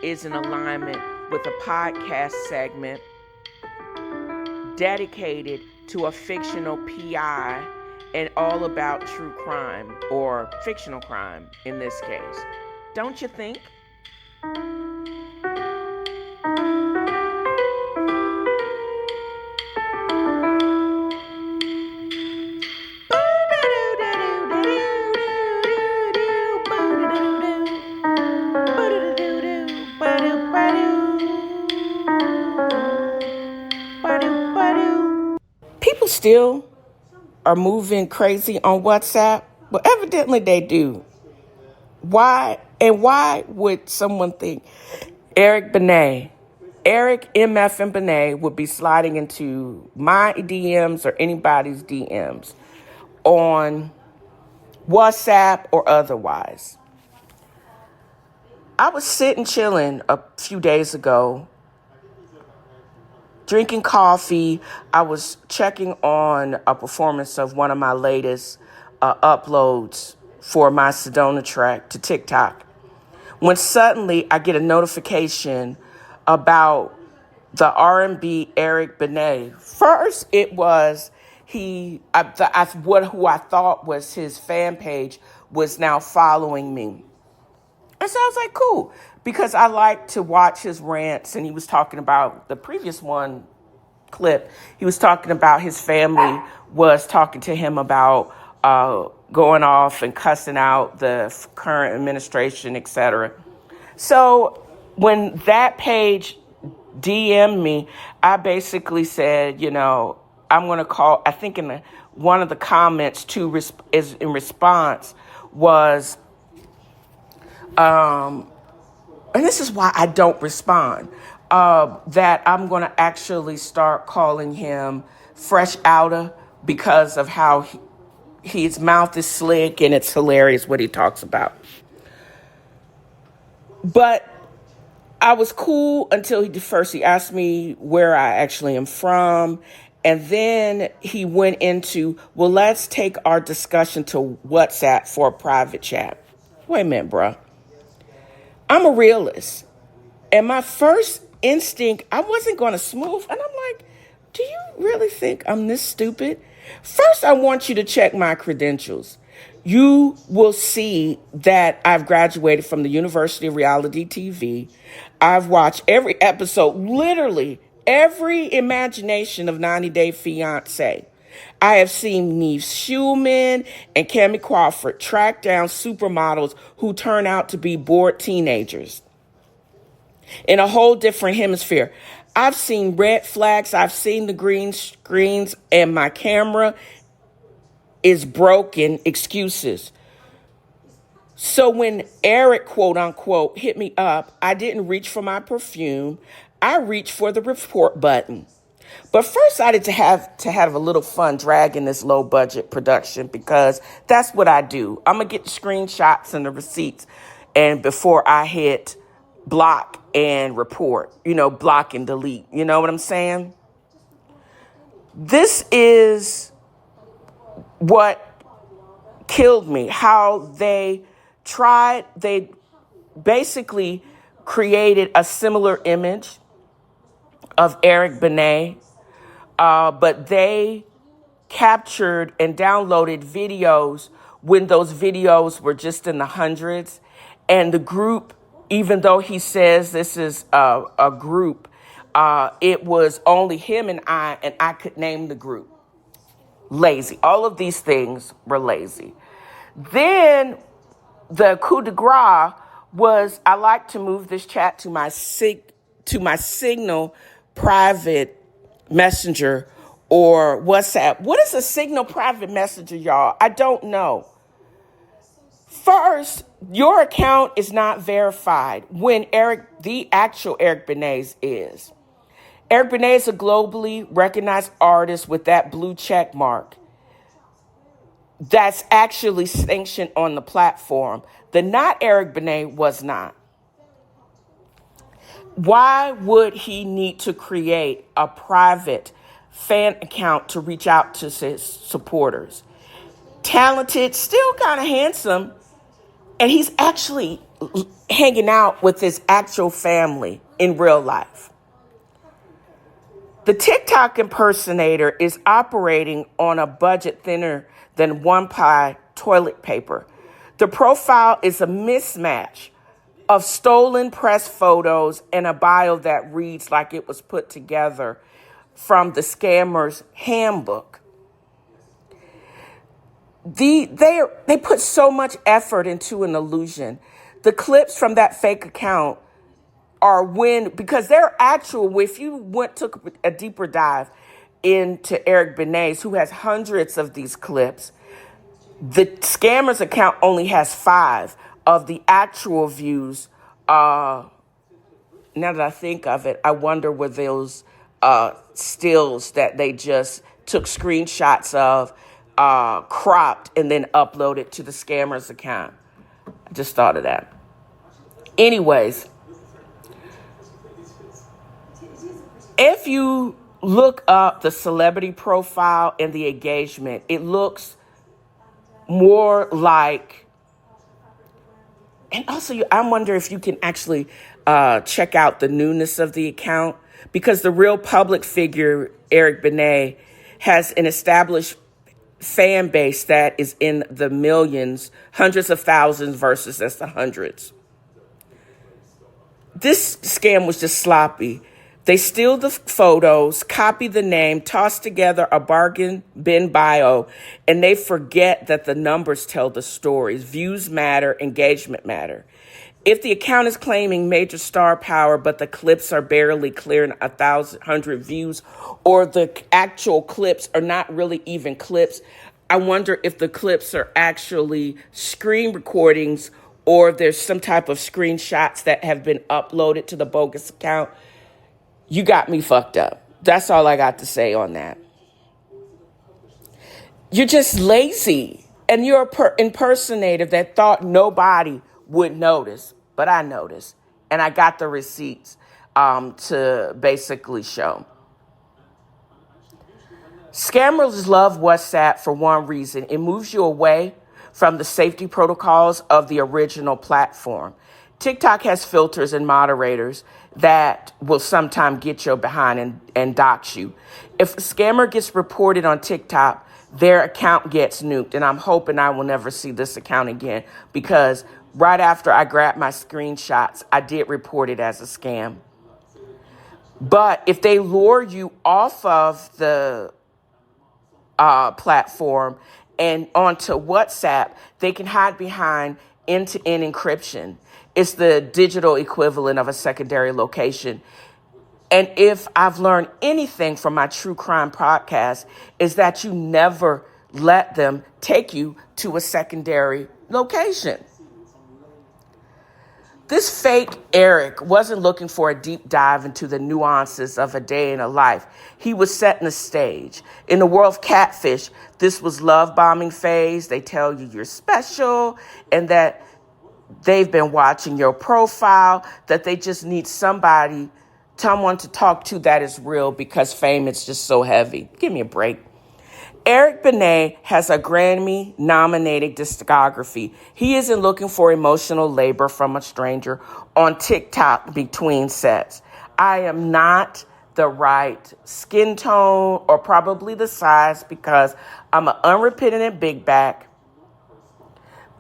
is in alignment with a podcast segment dedicated to a fictional PI and all about true crime, or fictional crime in this case. Don't you think? People still are moving crazy on WhatsApp. Well, evidently they do. Why? And why would someone think Eric MF and Benet would be sliding into my DMs or anybody's DMs on WhatsApp or otherwise? I was sitting chilling a few days ago, drinking coffee. I was checking on a performance of one of my latest uploads for my Sedona track to TikTok, when suddenly I get a notification about the R&B Eric Benet. First, it was who I thought was his fan page was now following me. And so I was like, cool, because I like to watch his rants, and he was talking about the previous one clip. He was talking about his family was talking to him about going off and cussing out the current administration, etc. So when that page DM'd me, I basically said, I'm going to call, I think in one of the comments is in response was, and this is why I don't respond, that I'm going to actually start calling him Fresh Outer because of how his mouth is slick and it's hilarious what he talks about. But I was cool until he asked me where I actually am from. And then he went into, well, let's take our discussion to WhatsApp for a private chat. Wait a minute, bruh. I'm a realist. And my first instinct, I wasn't going to smooth. And I'm like, do you really think I'm this stupid? First, I want you to check my credentials. You will see that I've graduated from the University of Reality TV. I've watched every episode, literally every imagination of 90 Day Fiancé. I have seen Neve Schulman and Cammie Crawford track down supermodels who turn out to be bored teenagers in a whole different hemisphere. I've seen red flags. I've seen the green screens, and my camera is broken. Excuses. So when Eric, quote unquote, hit me up, I didn't reach for my perfume. I reached for the report button. But first, I had to have a little fun dragging this low budget production, because that's what I do. I'm gonna get the screenshots and the receipts, and before I hit block and report, block and delete. You know what I'm saying? This is what killed me. How they basically created a similar image of Eric Benet, but they captured and downloaded videos when those videos were just in the hundreds. And the group, even though he says this is a group, it was only him and I could name the group. Lazy. All of these things were lazy. Then the coup de grace was, I like to move this chat to my Signal private messenger or WhatsApp. What is a Signal private messenger, y'all? I don't know. First, your account is not verified when the actual Eric Benet is. Eric Benet is a globally recognized artist with that blue check mark that's actually sanctioned on the platform. The not Eric Benet was not. Why would he need to create a private fan account to reach out to his supporters? Talented, still kind of handsome, and he's actually hanging out with his actual family in real life. The TikTok impersonator is operating on a budget thinner than 1 ply toilet paper. The profile is a mismatch of stolen press photos and a bio that reads like it was put together from the scammer's handbook. They put so much effort into an illusion. The clips from that fake account are because they're actual. If you took a deeper dive into Eric Benet, who has hundreds of these clips, the scammer's account only has 5 of the actual views. Now that I think of it, I wonder were those stills that they just took screenshots of, cropped, and then uploaded to the scammer's account. I just thought of that. Anyways, if you look up the celebrity profile and the engagement, it looks more like, and also I wonder if you can actually check out the newness of the account, because the real public figure, Eric Benet, has an established fan base that is in the millions, hundreds of thousands versus that's the hundreds. This scam was just sloppy. They steal the photos, copy the name, toss together a bargain bin bio, and they forget that the numbers tell the stories. Views matter, engagement matter. If the account is claiming major star power, but the clips are barely clearing 1,100 views, or the actual clips are not really even clips, I wonder if the clips are actually screen recordings or there's some type of screenshots that have been uploaded to the bogus account. You got me fucked up. That's all I got to say on that. You're just lazy. And you're an impersonator that thought nobody would notice. But I noticed. And I got the receipts to basically show. Scammers love WhatsApp for one reason. It moves you away from the safety protocols of the original platform. TikTok has filters and moderators that will sometimes get you behind and dox you. If a scammer gets reported on TikTok, their account gets nuked. And I'm hoping I will never see this account again, because right after I grabbed my screenshots, I did report it as a scam. But if they lure you off of the platform and onto WhatsApp, they can hide behind end-to-end encryption. It's the digital equivalent of a secondary location. And if I've learned anything from my true crime podcast, is that you never let them take you to a secondary location. This fake Eric wasn't looking for a deep dive into the nuances of a day in a life. He was setting the stage. In the world of catfish, this was love bombing phase. They tell you you're special and that they've been watching your profile, that they just need someone to talk to that is real because fame is just so heavy. Give me a break. Eric Benet has a Grammy-nominated discography. He isn't looking for emotional labor from a stranger on TikTok between sets. I am not the right skin tone or probably the size because I'm an unrepentant big back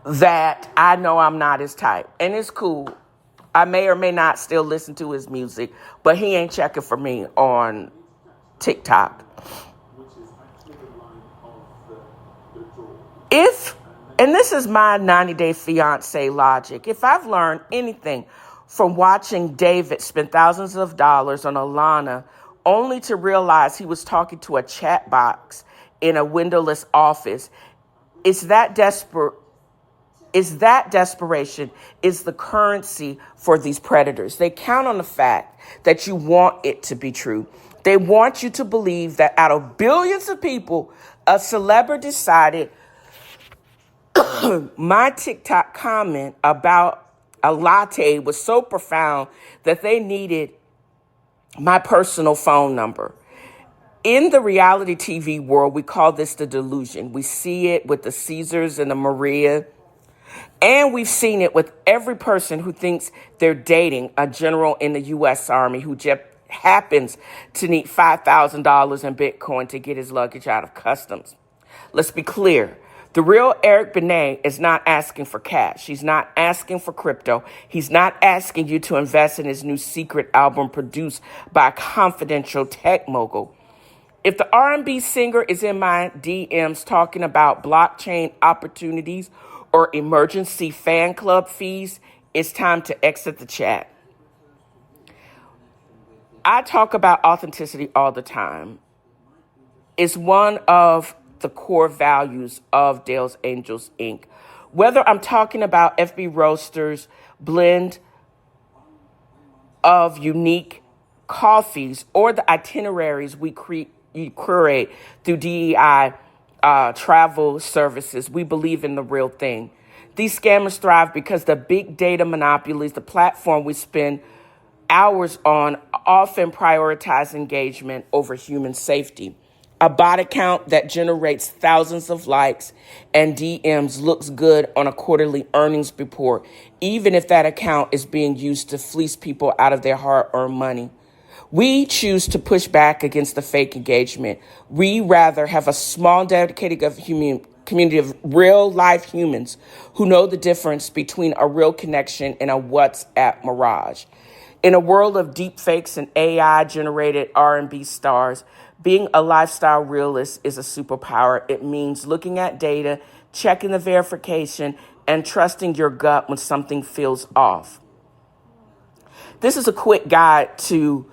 that I know I'm not his type. And it's cool. I may or may not still listen to his music, but he ain't checking for me on TikTok. And this is my 90-day fiance logic, if I've learned anything from watching David spend thousands of dollars on Alana only to realize he was talking to a chat box in a windowless office, it's that desperation is the currency for these predators. They count on the fact that you want it to be true. They want you to believe that out of billions of people, a celebrity decided my TikTok comment about a latte was so profound that they needed my personal phone number. In the reality TV world, we call this the delusion. We see it with the Caesars and the Maria, and we've seen it with every person who thinks they're dating a general in the U.S. Army who just happens to need $5,000 in Bitcoin to get his luggage out of customs. Let's be clear. The real Eric Benet is not asking for cash. He's not asking for crypto. He's not asking you to invest in his new secret album produced by a confidential tech mogul. If the R&B singer is in my DMs talking about blockchain opportunities or emergency fan club fees, it's time to exit the chat. I talk about authenticity all the time. It's one of the core values of Dale's Angels, Inc. Whether I'm talking about FB Roasters' blend of unique coffees or the itineraries we curate through DEI travel services, we believe in the real thing. These scammers thrive because the big data monopolies, the platform we spend hours on, often prioritize engagement over human safety. A bot account that generates thousands of likes and DMs looks good on a quarterly earnings report, even if that account is being used to fleece people out of their hard-earned money. We choose to push back against the fake engagement. We rather have a small, dedicated community of real-life humans who know the difference between a real connection and a WhatsApp mirage. In a world of deep fakes and AI-generated R&B stars, being a lifestyle realist is a superpower. It means looking at data, checking the verification, and trusting your gut when something feels off. This is a quick guide to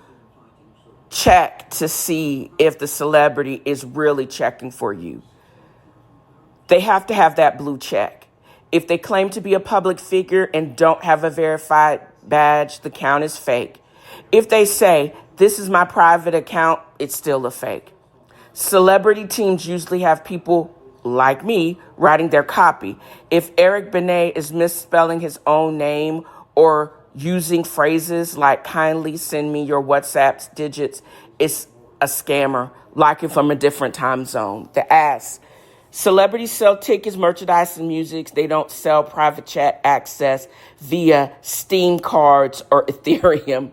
check to see if the celebrity is really checking for you. They have to have that blue check. If they claim to be a public figure and don't have a verified badge, the account is fake. If they say, "This is my private account," it's still a fake. Celebrity teams usually have people like me writing their copy. If Eric Benet is misspelling his own name or using phrases like "kindly send me your WhatsApp's digits," it's a scammer, likely from a different time zone. The ass. Celebrities sell tickets, merchandise, and music. They don't sell private chat access via Steam cards or Ethereum.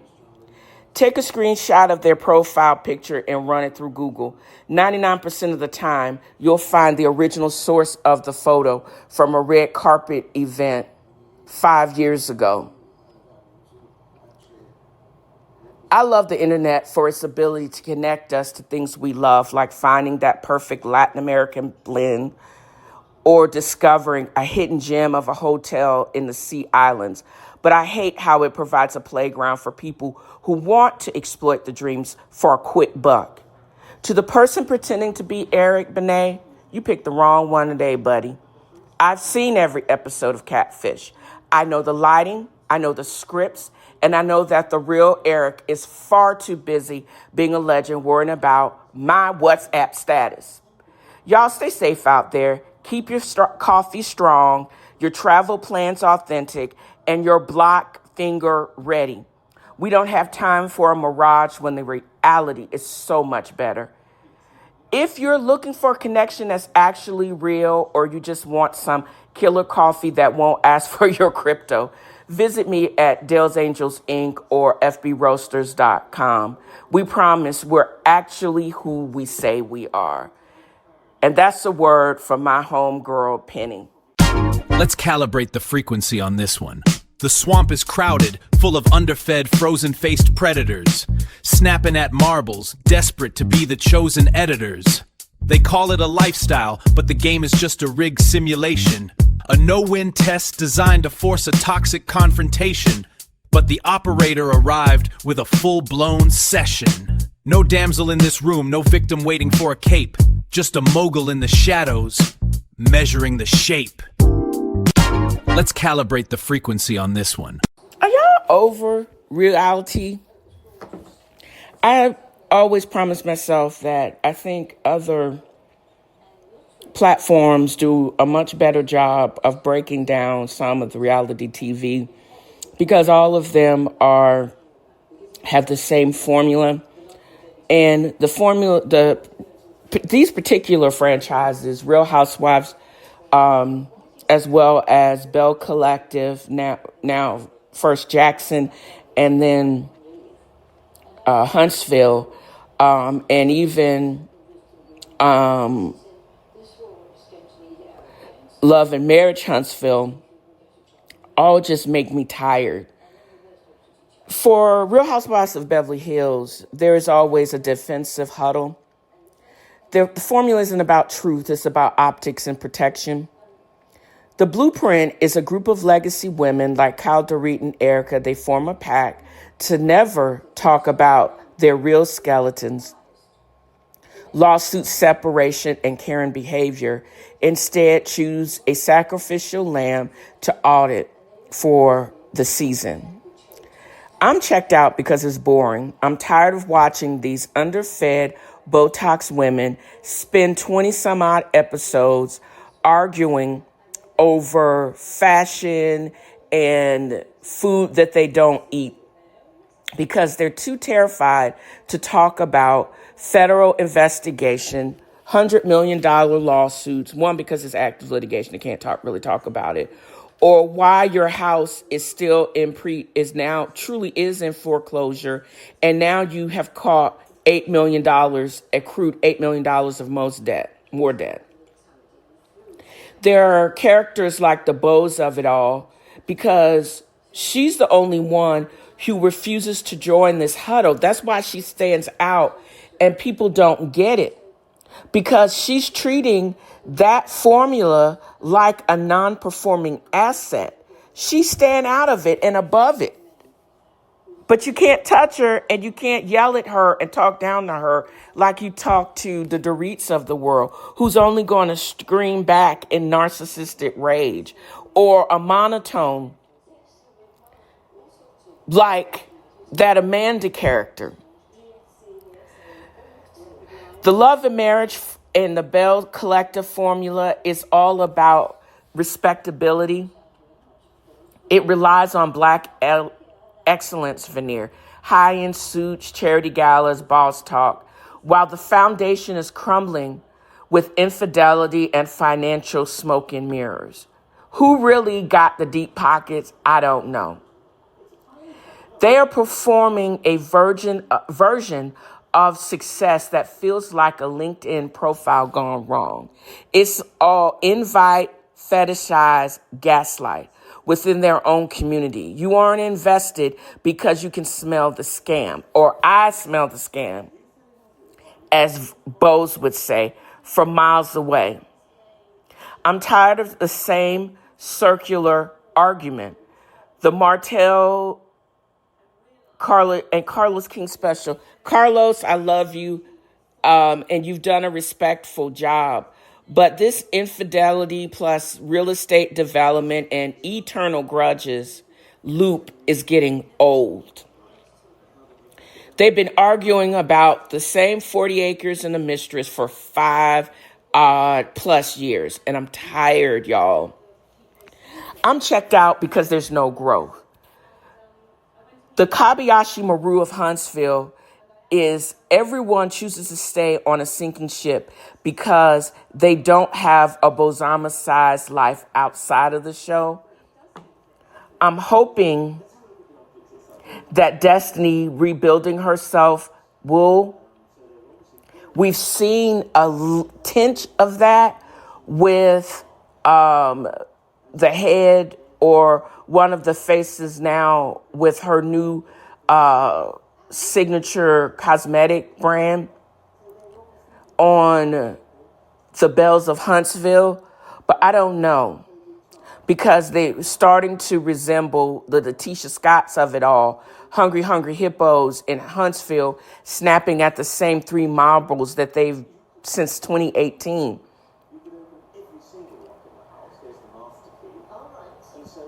Take a screenshot of their profile picture and run it through Google. 99% of the time, you'll find the original source of the photo from a red carpet event 5 years ago. I love the internet for its ability to connect us to things we love, like finding that perfect Latin American blend or discovering a hidden gem of a hotel in the Sea Islands. But I hate how it provides a playground for people who want to exploit the dreams for a quick buck. To the person pretending to be Eric Benet, you picked the wrong one today, buddy. I've seen every episode of Catfish. I know the lighting, I know the scripts, and I know that the real Eric is far too busy being a legend worrying about my WhatsApp status. Y'all stay safe out there. Keep your coffee strong, your travel plans authentic, and your block finger ready. We don't have time for a mirage when the reality is so much better. If you're looking for a connection that's actually real, or you just want some killer coffee that won't ask for your crypto, visit me at Dale's Angels Inc. or fbroasters.com. We promise we're actually who we say we are. And that's a word from my homegirl, Penny. Let's calibrate the frequency on this one. The swamp is crowded, full of underfed, frozen-faced predators, snapping at marbles, desperate to be the chosen editors. They call it a lifestyle, but the game is just a rigged simulation. A no-win test designed to force a toxic confrontation. But the operator arrived with a full-blown session. No damsel in this room, no victim waiting for a cape. Just a mogul in the shadows, measuring the shape. Let's calibrate the frequency on this one. Are y'all over reality? I always promise myself that I think other platforms do a much better job of breaking down some of the reality TV, because all of them have the same formula. And these particular franchises, Real Housewives, as well as Bell Collective, now first Jackson, and then Huntsville, and even Love and Marriage Huntsville, all just make me tired. For Real Housewives of Beverly Hills, there is always a defensive huddle. The formula isn't about truth, it's about optics and protection. The blueprint is a group of legacy women like Kyle Dorit and Erica. They form a pact to never talk about their real skeletons, lawsuit, separation, and Karen behavior. Instead, choose a sacrificial lamb to audit for the season. I'm checked out because it's boring. I'm tired of watching these underfed Botox women spend 20 some odd episodes arguing over fashion and food that they don't eat, because they're too terrified to talk about federal investigation, $100 million lawsuits, one, because it's active litigation, they can't really talk about it, or why your house is still in truly in foreclosure, and now you have caught $8 million, accrued $8 million of more debt. There are characters like the Bows of it all, because she's the only one who refuses to join this huddle. That's why she stands out and people don't get it, because she's treating that formula like a non-performing asset. She's staying out of it and above it. But you can't touch her, and you can't yell at her and talk down to her like you talk to the Dorits of the world, who's only going to scream back in narcissistic rage, or a monotone like that Amanda character. The Love and Marriage and the Bell Collective formula is all about respectability. It relies on Black excellence veneer, high-end suits, charity galas, boss talk, while the foundation is crumbling with infidelity and financial smoke and mirrors. Who really got the deep pockets? I don't know. They are performing a version of success that feels like a LinkedIn profile gone wrong. It's all invite, fetishize, gaslight within their own community. You aren't invested because you can smell the scam, or I smell the scam, as Bose would say, from miles away. I'm tired of the same circular argument. The Martell, Carlos King special. Carlos, I love you, and you've done a respectful job. But this infidelity plus real estate development and eternal grudges loop is getting old. They've been arguing about the same 40 acres and a mistress for 5 plus years. And I'm tired, y'all. I'm checked out because there's no growth. The Kobayashi Maru of Huntsville is everyone chooses to stay on a sinking ship because they don't have a Bozama-sized life outside of the show. I'm hoping that Destiny rebuilding herself will. We've seen a tinge of that with the head or one of the faces now with her new signature cosmetic brand on the Bells of Huntsville. But I don't know, because they're starting to resemble the Letitia Scotts of it all. Hungry, hungry hippos in Huntsville snapping at the same three marbles that they've since 2018.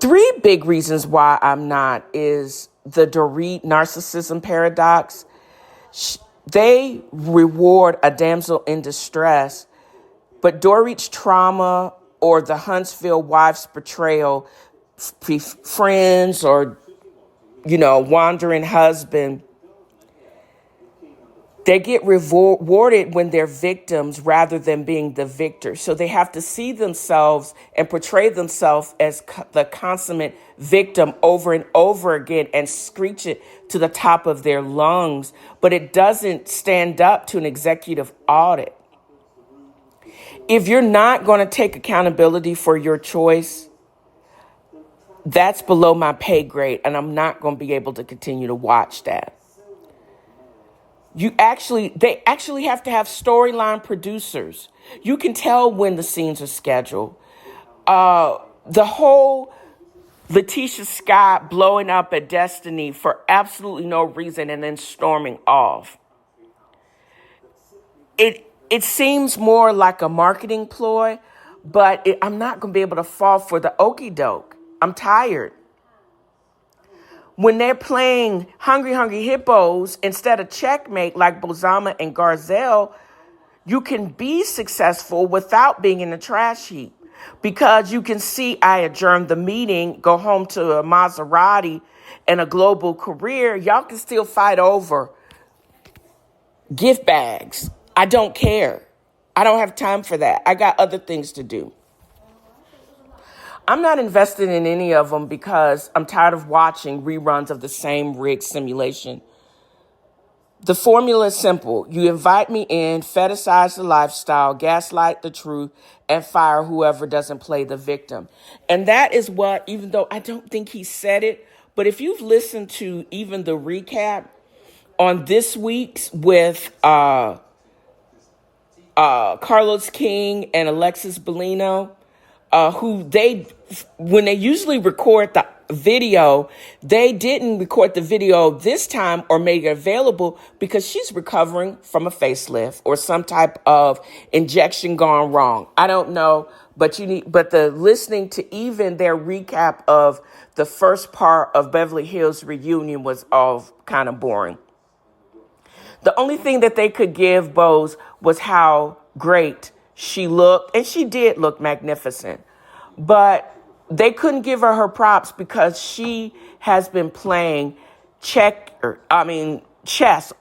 Three big reasons why I'm not is the Dorit narcissism paradox. They reward a damsel in distress, but Dorit's trauma or the Huntsville wife's betrayal, friends or, wandering husband, they get rewarded when they're victims rather than being the victor. So they have to see themselves and portray themselves as the consummate victim over and over again and screech it to the top of their lungs. But it doesn't stand up to an executive audit. If you're not going to take accountability for your choice, that's below my pay grade, and I'm not going to be able to continue to watch that. They actually have to have storyline producers. You can tell when the scenes are scheduled. The whole Letitia Scott blowing up at Destiny for absolutely no reason and then storming off. It seems more like a marketing ploy, but I'm not going to be able to fall for the okie doke. I'm tired. When they're playing Hungry Hungry Hippos instead of Checkmate like Bozama and Garzel, you can be successful without being in the trash heap, because you can see I adjourned the meeting, go home to a Maserati and a global career. Y'all can still fight over gift bags. I don't care. I don't have time for that. I got other things to do. I'm not invested in any of them because I'm tired of watching reruns of the same rigged simulation. The formula is simple. You invite me in, fetishize the lifestyle, gaslight the truth, and fire whoever doesn't play the victim. And that is what, even though I don't think he said it, but if you've listened to even the recap on this week's with Carlos King and Alexis Bellino, when they usually record the video, they didn't record the video this time or make it available because she's recovering from a facelift or some type of injection gone wrong. I don't know, but the listening to even their recap of the first part of Beverly Hills Reunion was all kind of boring. The only thing that they could give Bose was how great she looked, and she did look magnificent. But they couldn't give her props because she has been playing chess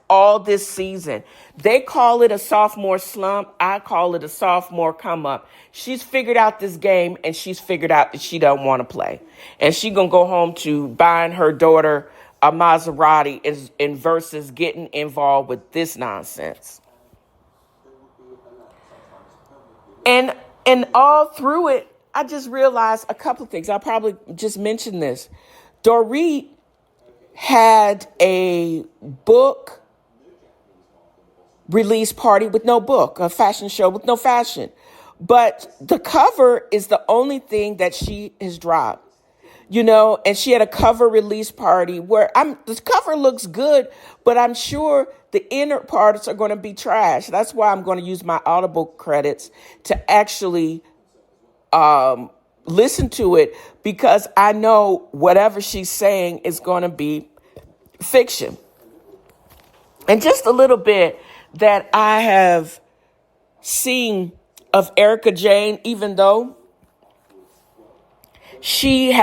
all this season. They call it a sophomore slump. I call it a sophomore come up. She's figured out this game, and she's figured out that she don't want to play. And she going to go home to buying her daughter a Maserati in versus getting involved with this nonsense. And all through it, I just realized a couple of things. I probably just mentioned this. Dorit had a book release party with no book, a fashion show with no fashion. But the cover is the only thing that she has dropped. And she had a cover release party where the cover looks good, but I'm sure the inner parts are going to be trash. That's why I'm going to use my Audible credits to actually listen to it, because I know whatever she's saying is going to be fiction. And just a little bit that I have seen of Erica Jane, even though she's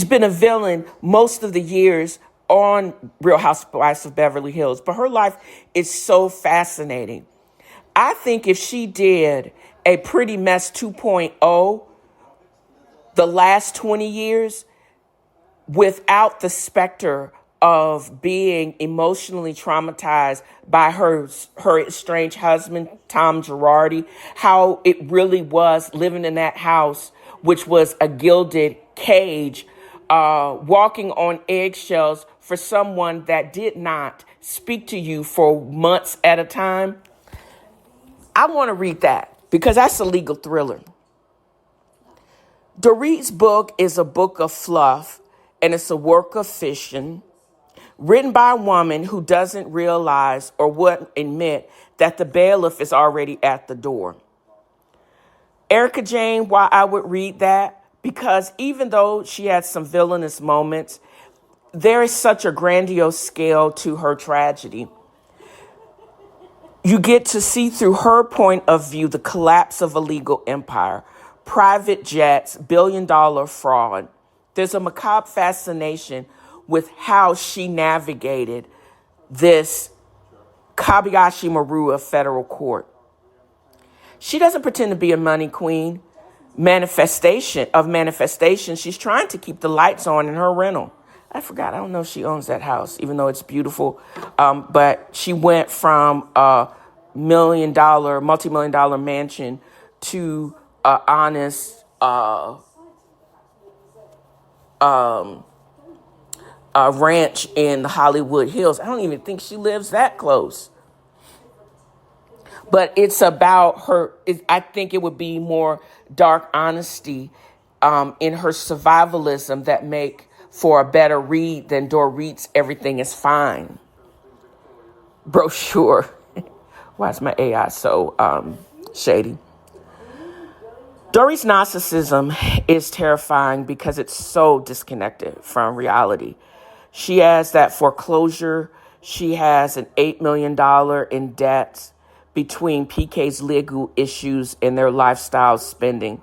been a villain most of the years on Real Housewives of Beverly Hills, but her life is so fascinating. I think if she did a Pretty Mess 2.0 the last 20 years without the specter of being emotionally traumatized by her estranged husband, Tom Girardi, how it really was living in that house, which was a gilded cage, walking on eggshells for someone that did not speak to you for months at a time. I want to read that because that's a legal thriller. Dorit's book is a book of fluff, and it's a work of fiction written by a woman who doesn't realize or wouldn't admit that the bailiff is already at the door. Erica Jane, why I would read that? Because even though she had some villainous moments, there is such a grandiose scale to her tragedy. You get to see through her point of view the collapse of a legal empire, private jets, billion-dollar fraud. There's a macabre fascination with how she navigated this Kobayashi Maru of federal court. She doesn't pretend to be a money queen. Manifestation, she's trying to keep the lights on in her rental. I forgot, I don't know if she owns that house, even though it's beautiful. But she went from a multi-million dollar mansion to an honest ranch in the Hollywood Hills. I don't even think she lives that close. But it's about her. I think it would be more dark honesty in her survivalism that make for a better read than Dorit's Everything is Fine brochure. Why is my AI so shady? Dorit's narcissism is terrifying because it's so disconnected from reality. She has that foreclosure. She has an $8 million in debt between PK's legal issues and their lifestyle spending.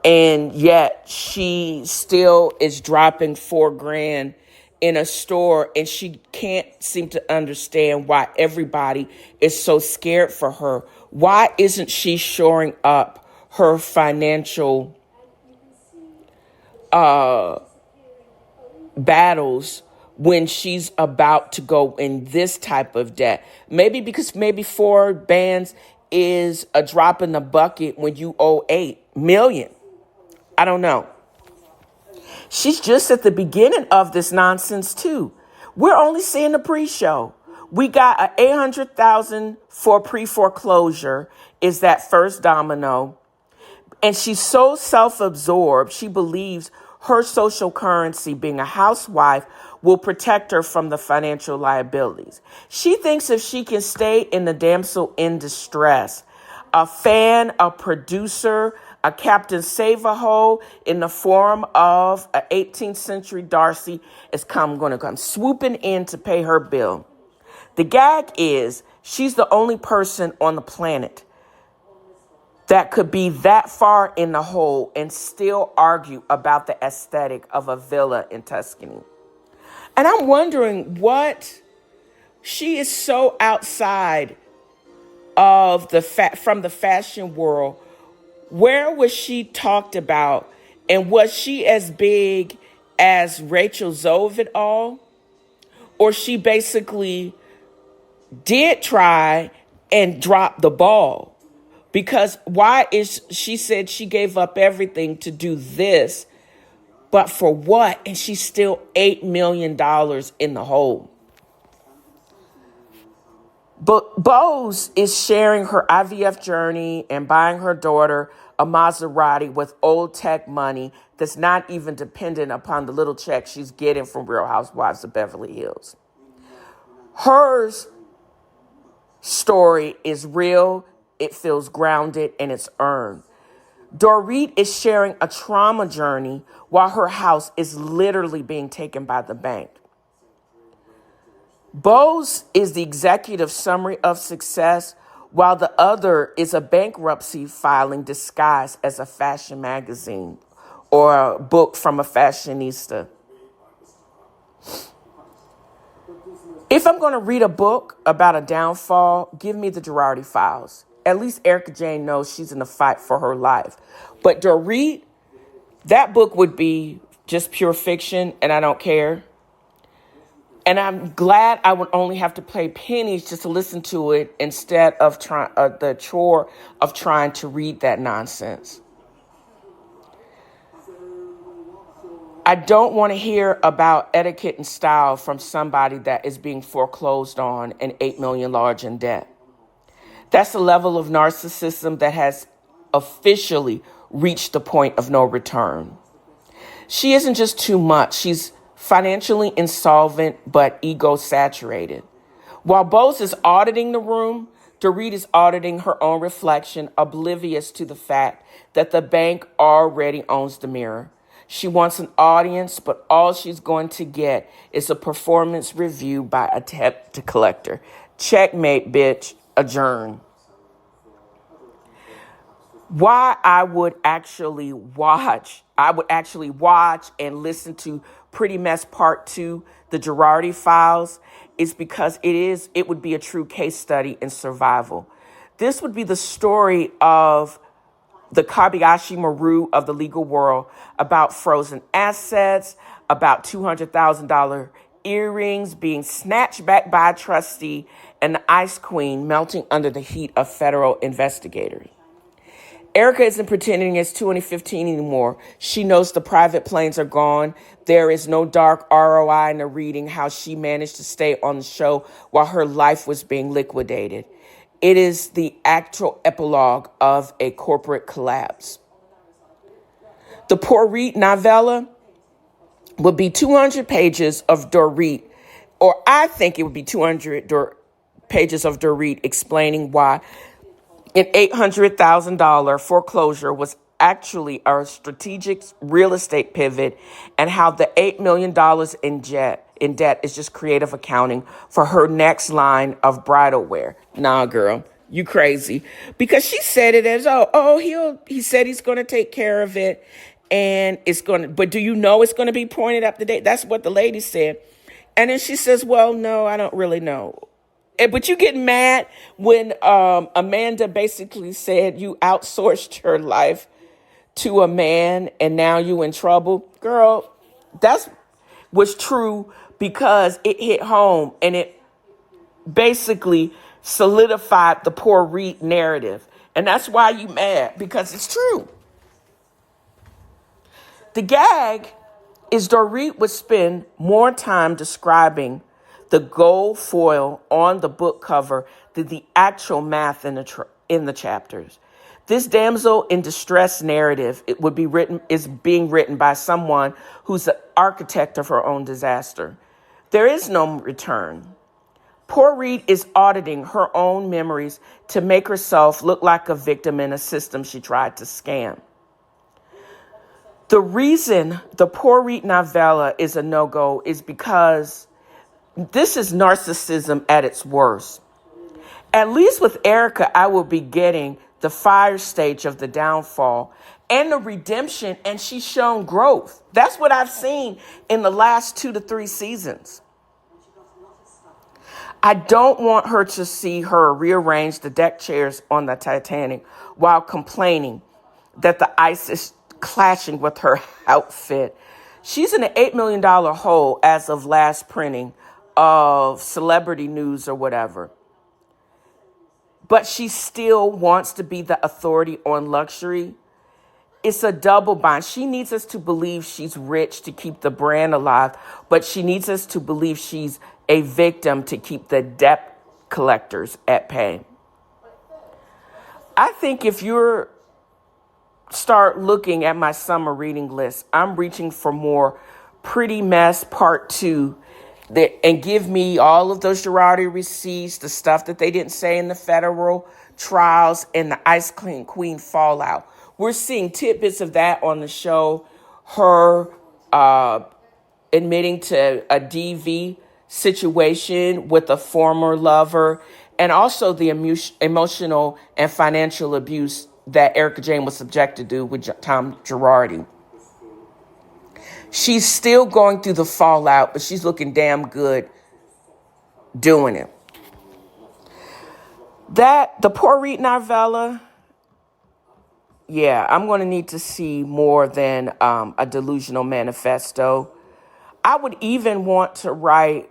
And yet she still is dropping $4,000 in a store, and she can't seem to understand why everybody is so scared for her. Why isn't she shoring up her financial battles when she's about to go in this type of debt? Maybe because maybe 4 bands is a drop in the bucket when you owe 8 million. I don't know. She's just at the beginning of this nonsense too. We're only seeing the pre-show. We got a $800,000 for pre-foreclosure is that first domino. And she's so self-absorbed, she believes her social currency, being a housewife, will protect her from the financial liabilities. She thinks if she can stay in the damsel in distress, a fan, a producer, a Captain Save-A-Ho in the form of an 18th century Darcy is going to come swooping in to pay her bill. The gag is she's the only person on the planet that could be that far in the hole and still argue about the aesthetic of a villa in Tuscany. And I'm wondering what she is so outside of from the fashion world. Where was she talked about? And was she as big as Rachel Zoe of it all? Or she basically did try and drop the ball? Because why is she said she gave up everything to do this, but for what? And she's still $8 million in the hole. But Bose is sharing her IVF journey and buying her daughter a Maserati with old tech money that's not even dependent upon the little check she's getting from Real Housewives of Beverly Hills. Hers story is real, it feels grounded, and it's earned. Dorit is sharing a trauma journey while her house is literally being taken by the bank. Bose is the executive summary of success, while the other is a bankruptcy filing disguised as a fashion magazine or a book from a fashionista. If I'm going to read a book about a downfall, give me the Girardi Files. At least Erica Jane knows she's in a fight for her life. But Dorit, that book would be just pure fiction, and I don't care. And I'm glad I would only have to pay pennies just to listen to it instead of the chore of trying to read that nonsense. I don't want to hear about etiquette and style from somebody that is being foreclosed on and $8 million large in debt. That's a level of narcissism that has officially reached the point of no return. She isn't just too much. She's financially insolvent, but ego-saturated. While Bose is auditing the room, Dorit is auditing her own reflection, oblivious to the fact that the bank already owns the mirror. She wants an audience, but all she's going to get is a performance review by a debt collector. Checkmate, bitch. Adjourn. Why I would actually watch and listen to Pretty Mess Part 2, the Girardi Files, is because it would be a true case study in survival. This would be the story of the Kobayashi Maru of the legal world, about frozen assets, about $200,000 earrings being snatched back by a trustee, and the Ice Queen melting under the heat of federal investigators. Erica isn't pretending it's 2015 anymore. She knows the private planes are gone. There is no dark ROI in the reading how she managed to stay on the show while her life was being liquidated. It is the actual epilogue of a corporate collapse. The Dorit novella would be 200 pages of Dorit, or I think it would be 200 pages of Dorit explaining why an $800,000 foreclosure was actually a strategic real estate pivot, and how the $8 million in debt is just creative accounting for her next line of bridal wear. Nah, girl, you crazy. Because she said it as, he said he's going to take care of it, and it's going to, but do you know it's going to be pointed up to date? That's what the lady said. And then she says, well, no, I don't really know. But you get mad when Amanda basically said you outsourced your life to a man and now you in trouble. Girl, that was true because it hit home and it basically solidified the poor Reed narrative. And that's why you mad, because it's true. The gag is Dorit would spend more time describing the gold foil on the book cover than the actual math in the chapters. This damsel in distress narrative is being written by someone who's the architect of her own disaster. There is no return. Poor Reed is auditing her own memories to make herself look like a victim in a system she tried to scam. The reason the Poor Reed novella is a no-go is because this is narcissism at its worst. At least with Erica, I will be getting the fire stage of the downfall and the redemption, and she's shown growth. That's what I've seen in the last 2 to 3 seasons. I don't want her to see her rearrange the deck chairs on the Titanic while complaining that the ice is clashing with her outfit. She's in an $8 million hole as of last printing of Celebrity News or whatever. But she still wants to be the authority on luxury. It's a double bind. She needs us to believe she's rich to keep the brand alive, but she needs us to believe she's a victim to keep the debt collectors at bay. I think if you're start looking at my summer reading list, I'm reaching for more Pretty Mess Part 2 and give me all of those Girardi receipts, the stuff that they didn't say in the federal trials, and the Ice Queen fallout. We're seeing tidbits of that on the show. Her admitting to a DV situation with a former lover, and also the emotional and financial abuse that Erica Jane was subjected to with Tom Girardi. She's still going through the fallout, but she's looking damn good doing it. The Poirot novella, yeah, I'm going to need to see more than a delusional manifesto. I would even want to read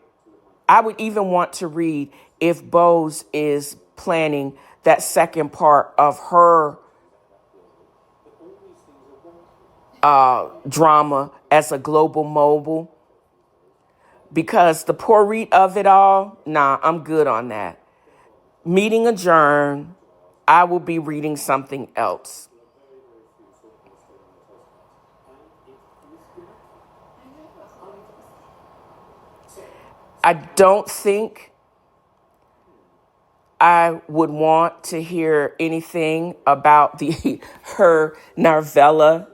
if Bose is planning that second part of her drama as a global mogul. Because the Poirot of it all, nah, I'm good on that. Meeting adjourned. I will be reading something else. I don't think I would want to hear anything about her novella.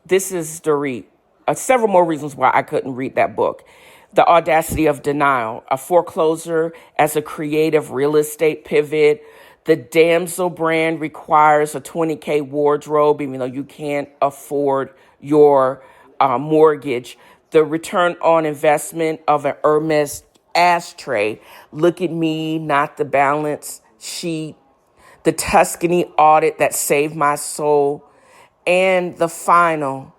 This is Dorit. Several more reasons why I couldn't read that book. The Audacity of Denial, a foreclosure as a creative real estate pivot. The damsel brand requires a $20K wardrobe, even though you can't afford your mortgage. The return on investment of an Hermes ashtray. Look at me, not the balance sheet. The Tuscany audit that saved my soul. And the final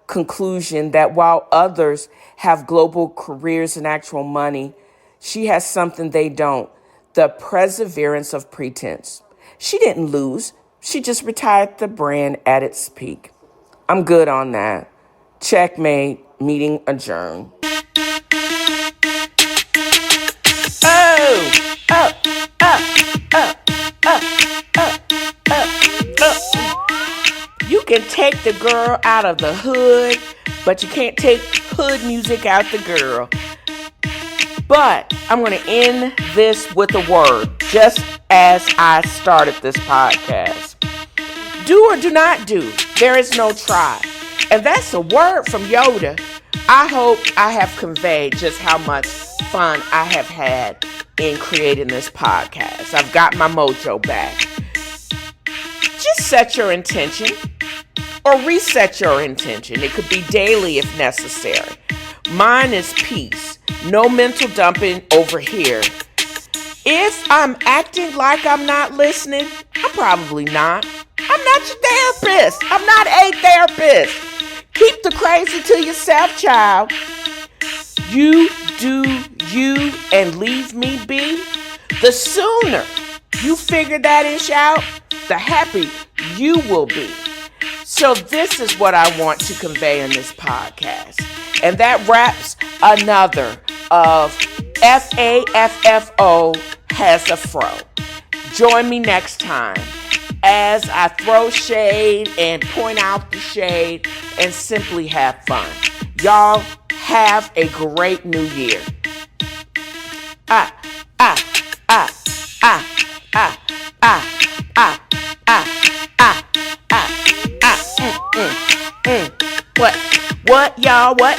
conclusion that while others have global careers and actual money, she has something they don't. The perseverance of pretense. She didn't lose. She just retired the brand at its peak. I'm good on that. Checkmate. Meeting adjourned. You can take the girl out of the hood, but you can't take hood music out the girl. But I'm going to end this with a word, just as I started this podcast. Do or do not do. There is no try. And that's a word from Yoda. I hope I have conveyed just how much fun I have had in creating this podcast. I've got my mojo back. Just set your intention or reset your intention. It could be daily if necessary. Mine is peace. No mental dumping over here. If I'm acting like I'm not listening, I'm probably not. I'm not your therapist. I'm not a therapist. Keep the crazy to yourself, child. You do you and leave me be. The sooner you figure that ish out, the happy you will be. So this is what I want to convey in this podcast. And that wraps another of FAFFO has a fro. Join me next time as I throw shade and point out the shade and simply have fun. Y'all have a great new year. What, y'all? What?